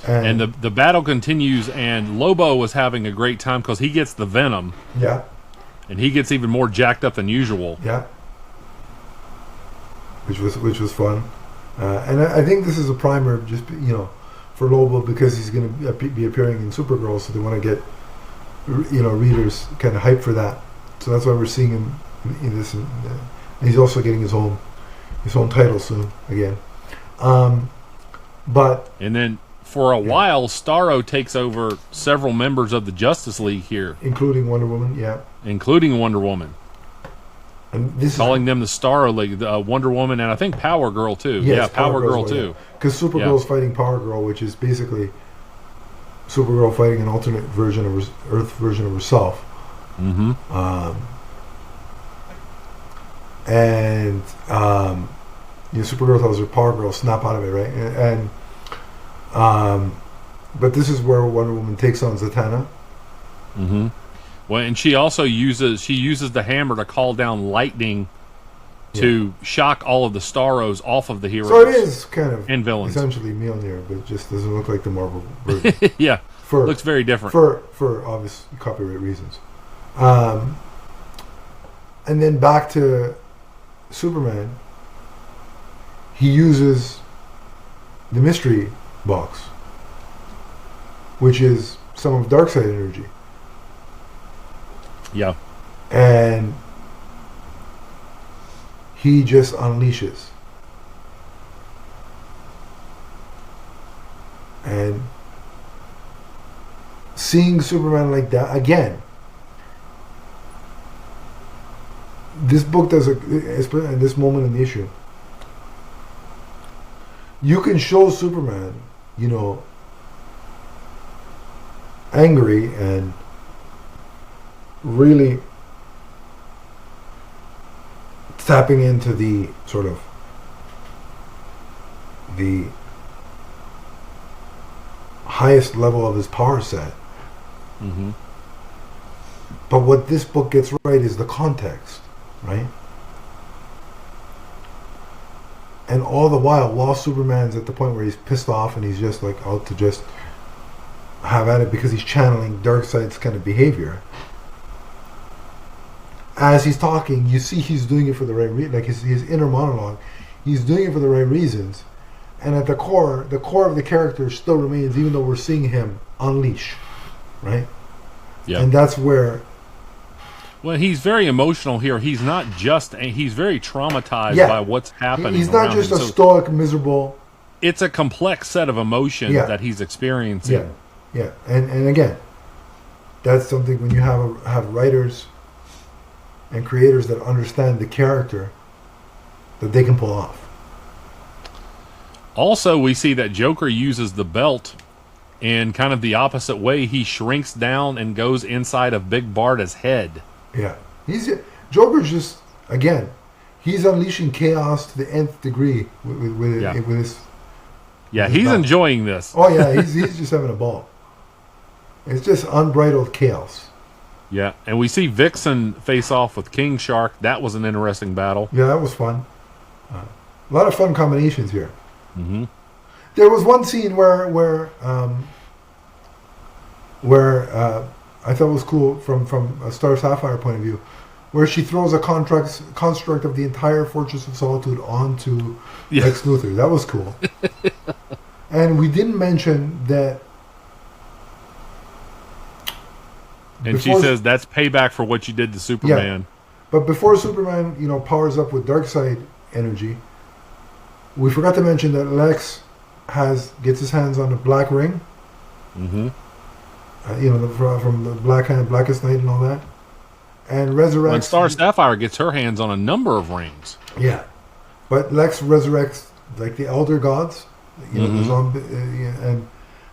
And the battle continues, and Lobo was having a great time because he gets the Venom. Yeah. And he gets even more jacked up than usual. Yeah. Which was fun. And I think this is a primer, just, you know, for Lobo, because he's going to be appearing in Supergirl, so they want to get, you know, readers kind of hyped for that. So that's why we're seeing him in this. And he's also getting his own title soon again. But and then for a while, Starro takes over several members of the Justice League here, including Wonder Woman. Yeah, including Wonder Woman. And this calling them the Starro League, Wonder Woman, and I think Power Girl too. Yes, yeah, Power Girl too. Because Supergirl's fighting Power Girl, which is basically Supergirl fighting an alternate version of Earth version of herself. Mm-hmm. and Supergirl tells her, Power Girl, snap out of it, right? But this is where Wonder Woman takes on Zatanna. Mm-hmm. Well, and she also uses the hammer to call down lightning to shock all of the Starros off of the heroes. So it is kind of and villains, essentially Mjolnir, but it just doesn't look like the Marvel version. Yeah, looks very different for obvious copyright reasons. And then back to Superman. He uses the mystery box, which is some of Darkseid energy. Yeah. And he just unleashes. And seeing Superman like that, again, this book does at this moment in the issue, you can show Superman, angry and really tapping into the sort of the highest level of his power set. Mm-hmm. But what this book gets right is the context, right? And all the while Superman's at the point where he's pissed off and he's just like out to just have at it because he's channeling Darkseid's kind of behavior. As he's talking, you see he's doing it for the right reason, like his inner monologue. He's doing it for the right reasons. And at the core of the character still remains, even though we're seeing him unleash, right? Yeah. And that's where... Well, he's very emotional here. He's not just... He's very traumatized by what's happening. He's not just a stoic, miserable... It's a complex set of emotions that he's experiencing. Yeah. And again, that's something when you have writers and creators that understand the character that they can pull off. Also, we see that Joker uses the belt in kind of the opposite way. He shrinks down and goes inside of Big Barda's head. Yeah. Joker's just, again, he's unleashing chaos to the nth degree with his... Yeah, he's enjoying this. Oh, yeah, he's just having a ball. It's just unbridled chaos. Yeah, and we see Vixen face off with King Shark. That was an interesting battle. Yeah, that was fun. A lot of fun combinations here. Mm-hmm. There was one scene where I thought was cool from a Star Sapphire point of view, where she throws a construct of the entire Fortress of Solitude onto Lex Luthor. That was cool. And we didn't mention that. And she says that's payback for what you did to Superman. Yeah. But before Superman, powers up with Darkseid energy, we forgot to mention that Lex gets his hands on the black ring. Mm-hmm. From the Blackest Night and all that. And resurrects... When Star Sapphire gets her hands on a number of rings. Yeah. But Lex resurrects, like, the Elder Gods. The zombie...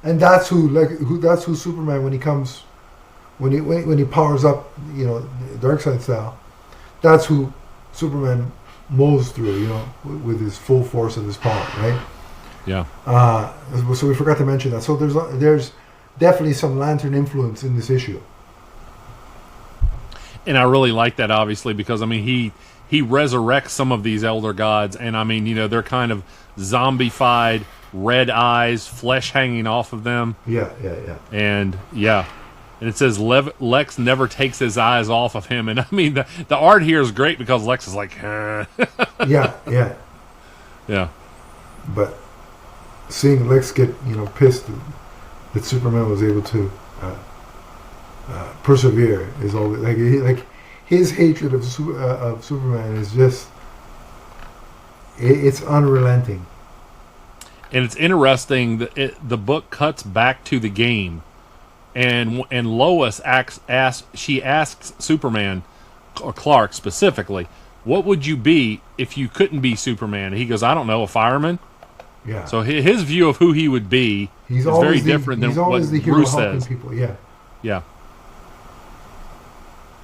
and that's who Superman, when he comes... When he powers up, Darkseid style, that's who Superman mows through, with his full force of his power, right? Yeah. So we forgot to mention that. So there's definitely some Lantern influence in this issue. And I really like that, obviously, because he resurrects some of these Elder Gods, and they're kind of zombified, red eyes, flesh hanging off of them. Yeah. And and it says Lex never takes his eyes off of him, and the art here is great because Lex is like, yeah. But seeing Lex get pissed that Superman was able to persevere is always like his hatred of Superman is just it's unrelenting. And it's interesting that the book cuts back to the game, and Lois asks Superman, or Clark specifically, what would you be if you couldn't be Superman? And he goes, I don't know, a fireman. Yeah. So his view of who he would be is very different than what Bruce says. People. Yeah. Yeah.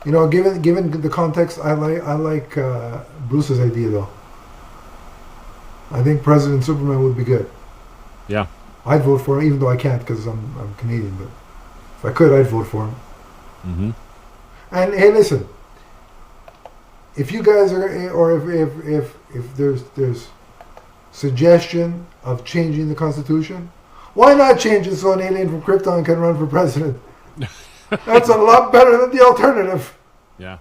You know, given the context, I like Bruce's idea though. I think President Superman would be good. Yeah. I'd vote for him, even though I can't because I'm Canadian. But if I could, I'd vote for him. Mm-hmm. And hey, listen, if you guys are, or if there's suggestion of changing the Constitution, why not change it so an alien from Krypton can run for president? That's a lot better than the alternative. Yeah.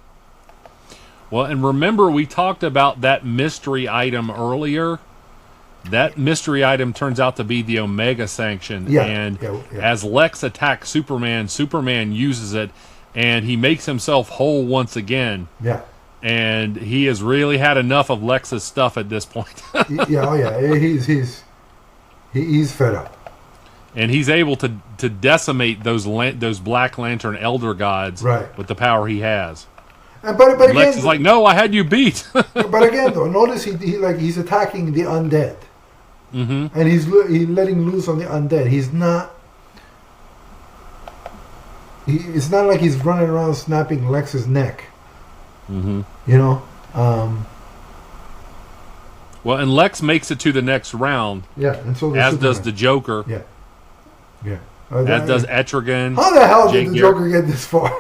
Well, and remember we talked about that mystery item earlier. That mystery item turns out to be the Omega Sanction. Yeah, and yeah. as Lex attacks Superman, Superman uses it, and he makes himself whole once again. Yeah. And he has really had enough of Lex's stuff at this point. He's fed up. And he's able to decimate those Black Lantern Elder Gods with the power he has. But again, Lex is like, no, I had you beat. But again, though, notice he's attacking the undead, and he's letting loose on the undead. He's not. It's not like he's running around snapping Lex's neck. Mm-hmm. You know. Well, and Lex makes it to the next round. Yeah, and so as does the Joker. Yeah. Yeah. As does Etrigan. How the hell did the Joker get this far?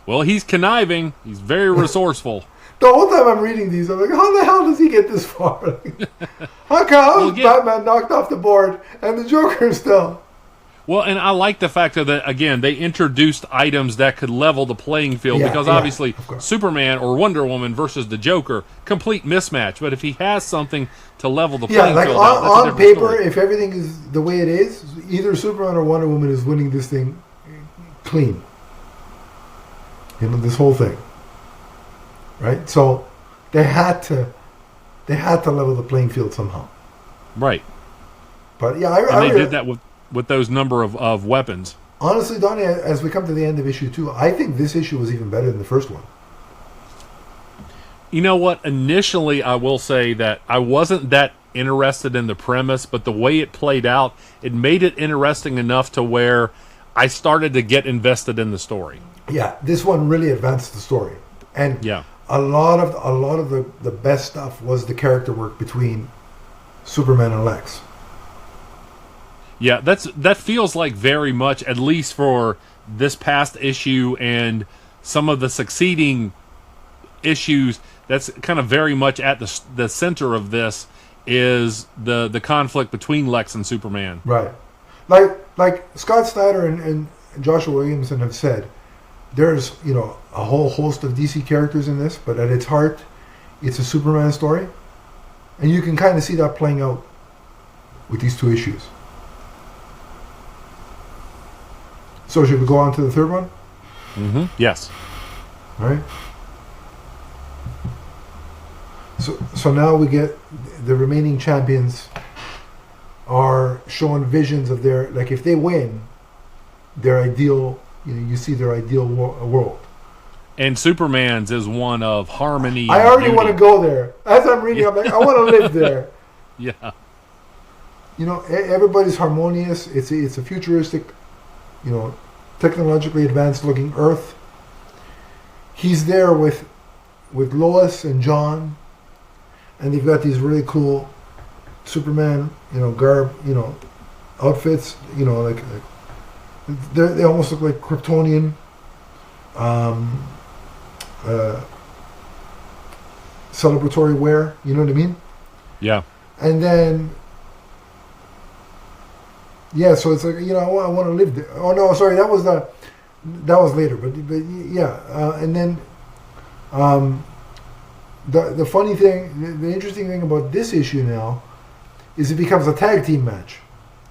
Well, he's conniving. He's very resourceful. The whole time I'm reading these, I'm like, how the hell does he get this far? How is Batman knocked off the board and the Joker still? Well, and I like the fact that, again, they introduced items that could level the playing field because obviously Superman or Wonder Woman versus the Joker, complete mismatch. But if he has something to level the playing field on paper, if everything is the way it is, either Superman or Wonder Woman is winning this thing clean. You know, this whole thing. Right? So they had to level the playing field somehow. Right. But yeah, they did that with those number of weapons. Honestly, Donnie, as we come to the end of issue 2, I think this issue was even better than the first one. You know what? Initially, I will say that I wasn't that interested in the premise, but the way it played out, it made it interesting enough to where I started to get invested in the story. Yeah, this one really advanced the story. And a lot of the best stuff was the character work between Superman and Lex. Yeah, that feels like very much, at least for this past issue and some of the succeeding issues, that's kind of very much at the center of this is the conflict between Lex and Superman. Right. Like Scott Snyder and Joshua Williamson have said, there's, you know, a whole host of DC characters in this, but at its heart, it's a Superman story. And you can kind of see that playing out with these 2 issues. So should we go on to the third one? Mm-hmm. Yes. All right. So now we get the remaining champions are showing visions of their, like, if they win, their ideal, you know, you see their ideal world. And Superman's is one of harmony. I already want to go there. As I'm reading, I'm like, I want to live there. Yeah. You know, everybody's harmonious. It's a futuristic, you know, technologically advanced looking Earth. He's there with Lois and John, and they've got these really cool Superman, you know, garb, you know, outfits, you know, like they almost look like Kryptonian celebratory wear, you know what I mean? Yeah. And then so it's like, you know, I want to live there. Oh no, sorry, that was later, but yeah, and then the funny thing, the interesting thing about this issue now is it becomes a tag team match,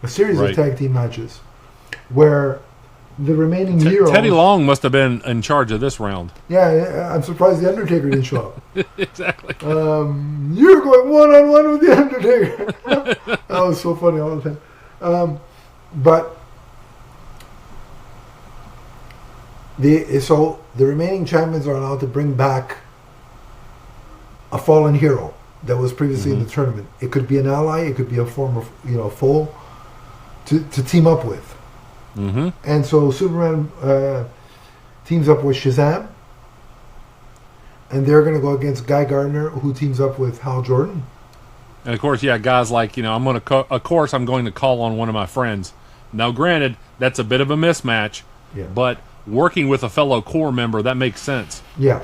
a series of tag team matches, where the remaining heroes. Teddy Long must have been in charge of this round. Yeah, I'm surprised the Undertaker didn't show up. Exactly. You're going one-on-one with the Undertaker. That was so funny all the time. But the remaining champions are allowed to bring back a fallen hero that was previously in the tournament. It could be an ally, it could be a former, you know, foe to team up with. Mm-hmm. And so Superman teams up with Shazam. And they're going to go against Guy Gardner, who teams up with Hal Jordan. And of course, guys like, I'm going to, of course, I'm going to call on one of my friends. Now, granted, that's a bit of a mismatch, but working with a fellow core member, that makes sense. Yeah.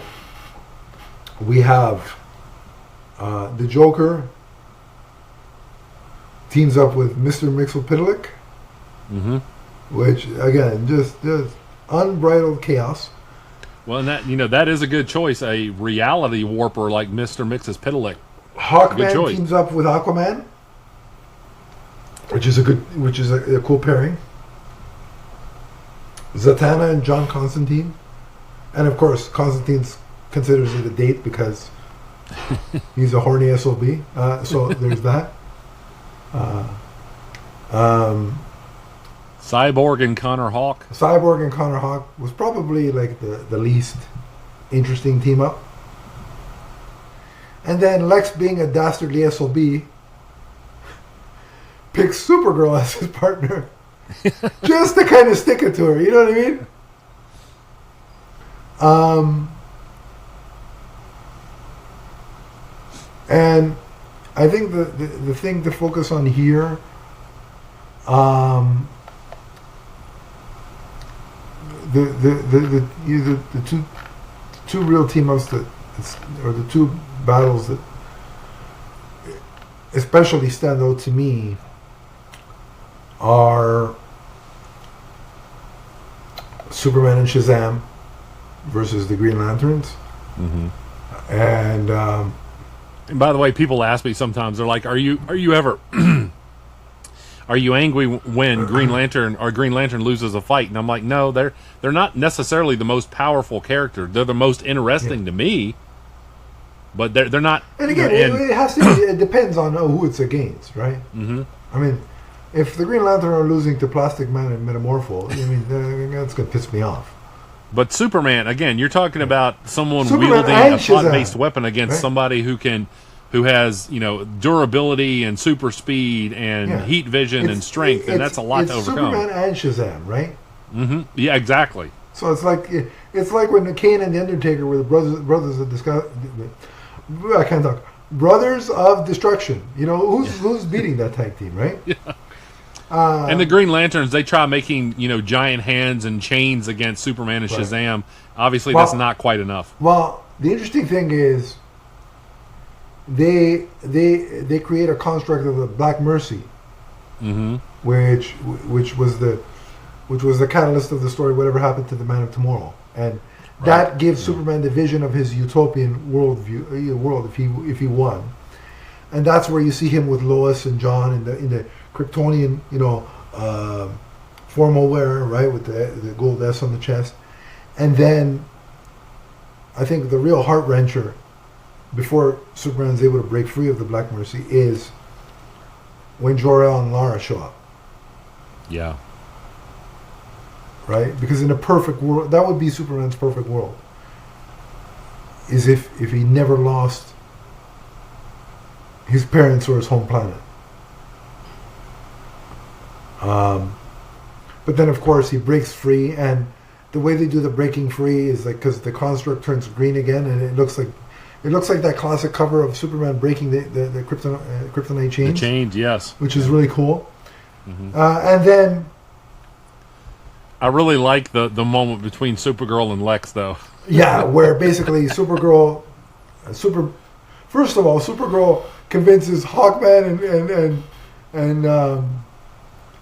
We have the Joker teams up with Mr. Mxyzptlk, which, again, just unbridled chaos. Well, and that, that is a good choice, a reality warper like Mr. Mxyzptlk. Hawkman teams up with Aquaman, which is a cool pairing. Zatanna and John Constantine, and of course Constantine considers it a date because he's a horny SOB. So there's that. Cyborg and Connor Hawk. Cyborg and Connor Hawk was probably like the least interesting team up. And then Lex, being a dastardly SOB, picks Supergirl as his partner. Just to kind of stick it to her, you know what I mean? And I think the thing to focus on here, the two real team ups or the two battles that especially stand out to me are Superman and Shazam versus the Green Lanterns. And by the way, people ask me sometimes, they're like, are you ever are you angry when Green Lantern loses a fight? And I'm like, no, they're not necessarily the most powerful character. They're the most interesting to me, but they're not. And again, it depends on who it's against, right? I mean, if the Green Lantern are losing to Plastic Man and Metamorpho, I mean, that's going to piss me off. But Superman, again, you're talking about someone wielding a thought-based weapon against somebody who has, durability and super speed and heat vision and strength, and that's a lot to overcome. Superman and Shazam, right? Yeah, exactly. So it's like when Kane and the Undertaker were the brothers of I can't talk. Brothers of Destruction. Who's beating that tag team, right? Yeah. And the Green Lanterns, they try making giant hands and chains against Superman and Shazam. Obviously, that's not quite enough. Well, the interesting thing is they create a construct of the Black Mercy, which was the catalyst of the story. Whatever happened to the Man of Tomorrow, and that gives Superman the vision of his utopian world if he won, and that's where you see him with Lois and John in the Kryptonian, formal wear, right, with the gold S on the chest. And then I think the real heart wrencher before Superman's able to break free of the Black Mercy is when Jor-El and Lara show up. Yeah. Right? Because in a perfect world, that would be Superman's perfect world. Is if he never lost his parents or his home planet. But then, of course, he breaks free, and the way they do the breaking free is like because the construct turns green again, and it looks like that classic cover of Superman breaking the kryptonite chains. The chains, yes, which is really cool. And then I really like the moment between Supergirl and Lex, though. Yeah, where basically Supergirl convinces Hawkman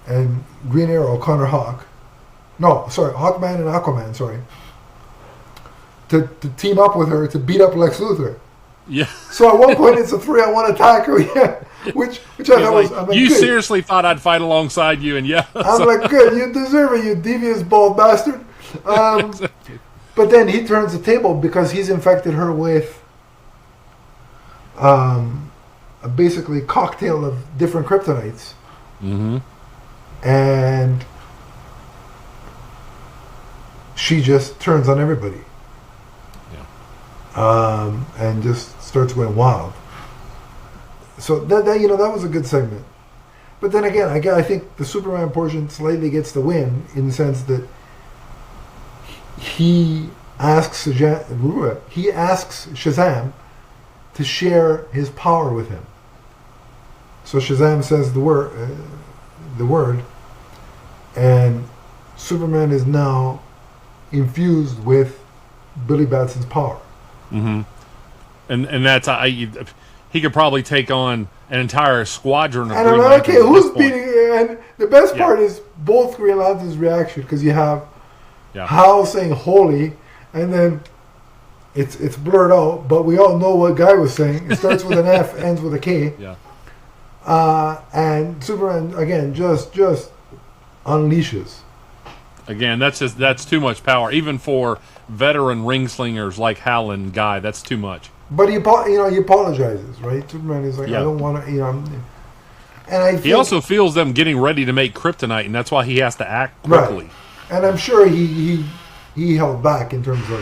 and Green Arrow, Connor Hawk. No, sorry, Hawkman and Aquaman, sorry. To team up with her to beat up Lex Luthor. Yeah. So at one point it's a 3-on-1 attack, which I thought was... I'm like, you good. Seriously thought I'd fight alongside you, and yeah. I'm like, good, you deserve it, you devious bald bastard. Exactly. But then he turns the table because he's infected her with a basically cocktail of different kryptonites. And she just turns on everybody. And just starts going wild. So that was a good segment. But then again, I think the Superman portion slightly gets the win in the sense that he asks Shazam to share his power with him. So Shazam says the word, and Superman is now infused with Billy Batson's power. Mm-hmm. And that's he could probably take on an entire squadron of and Green I'm like, okay, Lanterns who's beating? And the best part is both Green Lantern's reaction, because you have Hal saying "holy," and then it's blurred out, but we all know what Guy was saying. It starts with an F, ends with a K. Yeah. And Superman again just unleashes. Again, that's too much power, even for veteran ring slingers like Hal and Guy. That's too much. But he apologizes, right? Superman is like, I don't want to, and he also feels them getting ready to make kryptonite, and that's why he has to act quickly. Right. And I'm sure he held back in terms of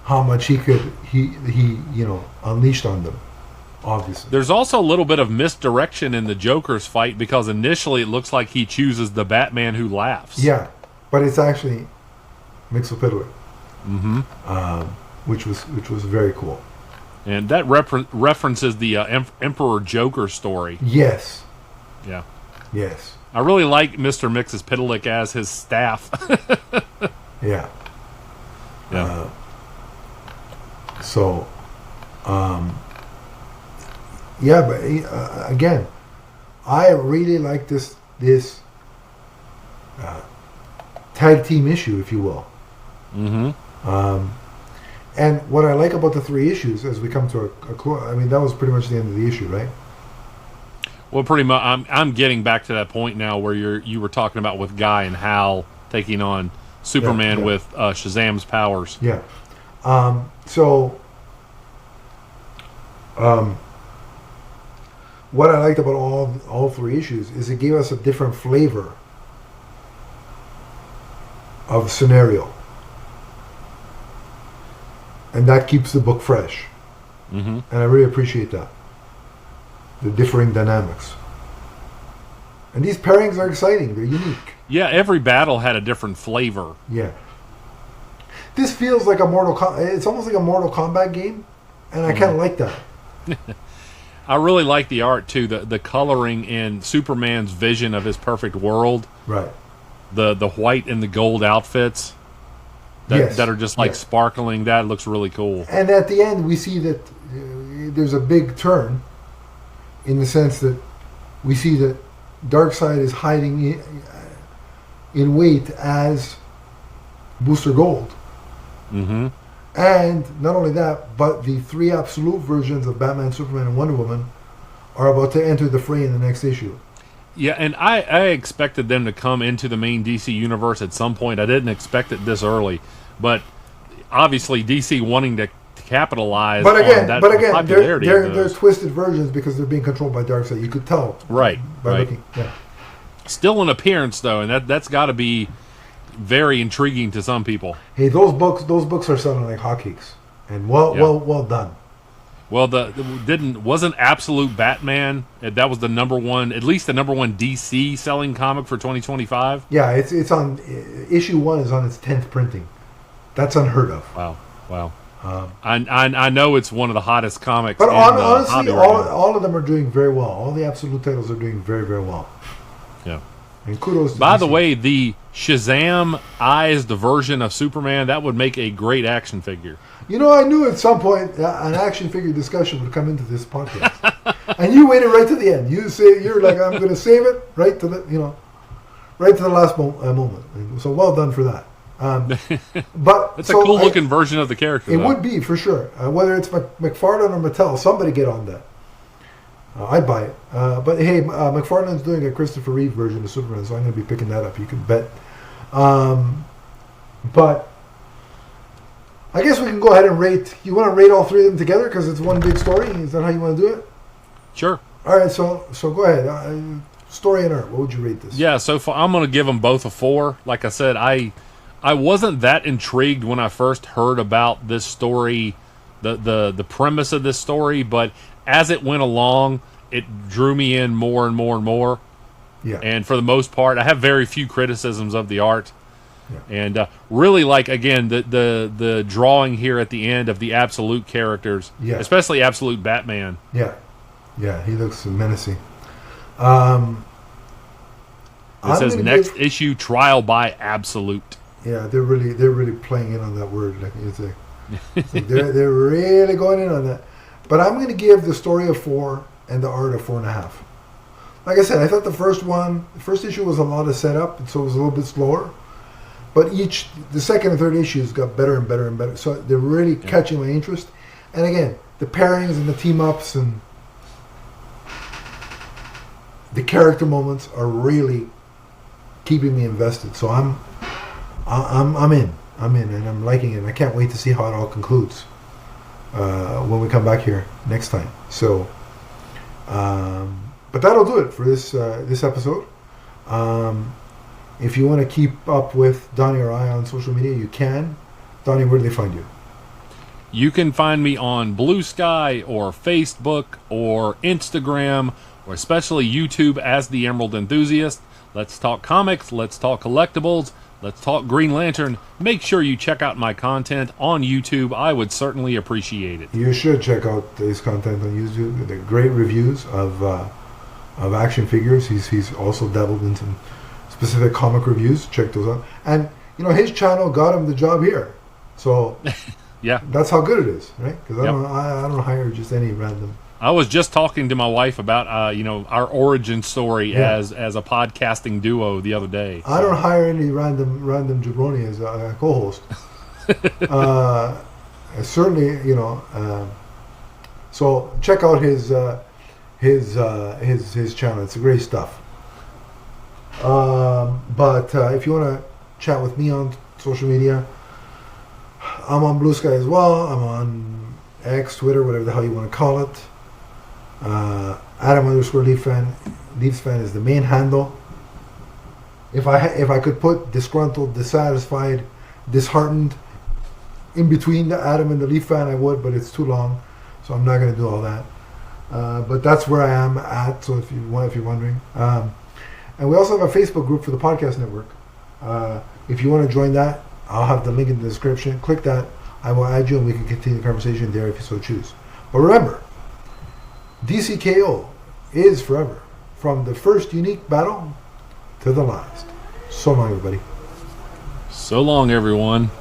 how much he unleashed on them. Obviously, there's also a little bit of misdirection in the Joker's fight, because initially it looks like he chooses the Batman who laughs. Yeah, but it's actually Mxyzptlk. Mm-hmm. Which was very cool. And that references the Emperor Joker story. Yes. Yeah. Yes. I really like Mr. Mxyzptlk as his staff. Yeah. Yeah. But again, I really like this tag team issue, if you will. Mm-hmm. And what I like about the 3 issues, as we come to a close, I mean, that was pretty much the end of the issue, right? Well, pretty much. I'm getting back to that point now where you were talking about with Guy and Hal taking on Superman with Shazam's powers. Yeah. What I liked about all 3 issues is it gave us a different flavor of scenario. And that keeps the book fresh. Mm-hmm. And I really appreciate that. The differing dynamics. And these pairings are exciting. They're unique. Yeah, every battle had a different flavor. Yeah. This feels like it's almost like a Mortal Kombat game. And I kind of like that. I really like the art, too. The coloring in Superman's vision of his perfect world. Right. The white and the gold outfits. That are just like sparkling. That looks really cool. And at the end, we see that there's a big turn, in the sense that we see that Darkseid is hiding in wait as Booster Gold. Mm-hmm. And not only that, but the 3 absolute versions of Batman, Superman, and Wonder Woman are about to enter the fray in the next issue. Yeah, and I expected them to come into the main DC universe at some point. I didn't expect it this early. But obviously DC wanting to capitalize on that popularity. They're twisted versions because they're being controlled by Darkseid. You could tell. Right. By looking. Yeah. Still an appearance, though, and that's got to be very intriguing to some people. Hey, those books are selling like hotcakes. And well done. Well, wasn't Absolute Batman, that was the number one, at least the number one DC selling comic for 2025? Yeah, it's on, issue 1 is on its 10th printing. That's unheard of. Wow. I know it's one of the hottest comics. But honestly, all of them are doing very well. All the Absolute titles are doing very, very well. Yeah. And kudos to By DC. the way, the Shazam-ized version of Superman, that would make a great action figure. I knew at some point an action figure discussion would come into this podcast. And you waited right to the end. You're like, I'm going to save it right to the last moment. So well done for that. But it's a cool looking version of the character. It would be, for sure. Whether it's McFarlane or Mattel, somebody get on that. I'd buy it. But hey, McFarlane's doing a Christopher Reeve version of Superman, so I'm going to be picking that up. You can bet. But I guess we can go ahead and rate. You want to rate all 3 of them together because it's one big story? Is that how you want to do it? Sure. All right, so go ahead. Story and art, what would you rate this? Yeah, so far, I'm going to give them both a 4. Like I said, I wasn't that intrigued when I first heard about this story, the premise of this story, but as it went along, it drew me in more and more and more. Yeah. And for the most part, I have very few criticisms of the art. And really like, again, the drawing here at the end of the Absolute characters, especially Absolute Batman. Yeah, he looks menacing. It says next issue trial by Absolute. Yeah, they're really playing in on that word. Like they're really going in on that. But I'm going to give the story a 4 and the art a 4.5. Like I said, I thought the first issue was a lot of setup, so it was a little bit slower. But the second and third issues got better and better and better. So they're really catching my interest. And again, the pairings and the team ups and the character moments are really keeping me invested. So I'm in, and I'm liking it. And I can't wait to see how it all concludes when we come back here next time. So, but that'll do it for this episode. If you want to keep up with Donnie or I on social media, you can. Donnie, where do they find you? You can find me on Blue Sky or Facebook or Instagram or especially YouTube as The Emerald Enthusiast. Let's talk comics. Let's talk collectibles. Let's talk Green Lantern. Make sure you check out my content on YouTube. I would certainly appreciate it. You should check out his content on YouTube. The great reviews of action figures. He's also dabbled in some specific comic reviews. Check those out. And his channel got him the job here. So yeah, that's how good it is, right? Because I don't hire just any random. I was just talking to my wife about our origin story as a podcasting duo the other day. So. I don't hire any random jabroni as a co-host. Certainly, so check out his channel. It's great stuff. But if you want to chat with me on social media, I'm on Blue Sky as well. I'm on X, Twitter, whatever the hell you want to call it. Adam_leafsfan. Leafsfan is the main handle. If I could put disgruntled, dissatisfied, disheartened in between the Adam and the Leaf fan, I would, but it's too long, so I'm not going to do all that. But that's where I am at. So if you're wondering, and we also have a Facebook group for the podcast network. If you want to join that, I'll have the link in the description. Click that. I will add you, and we can continue the conversation there if you so choose. But remember, DC K.O. is forever, from the first unique battle to the last. So long, everybody. So long, everyone.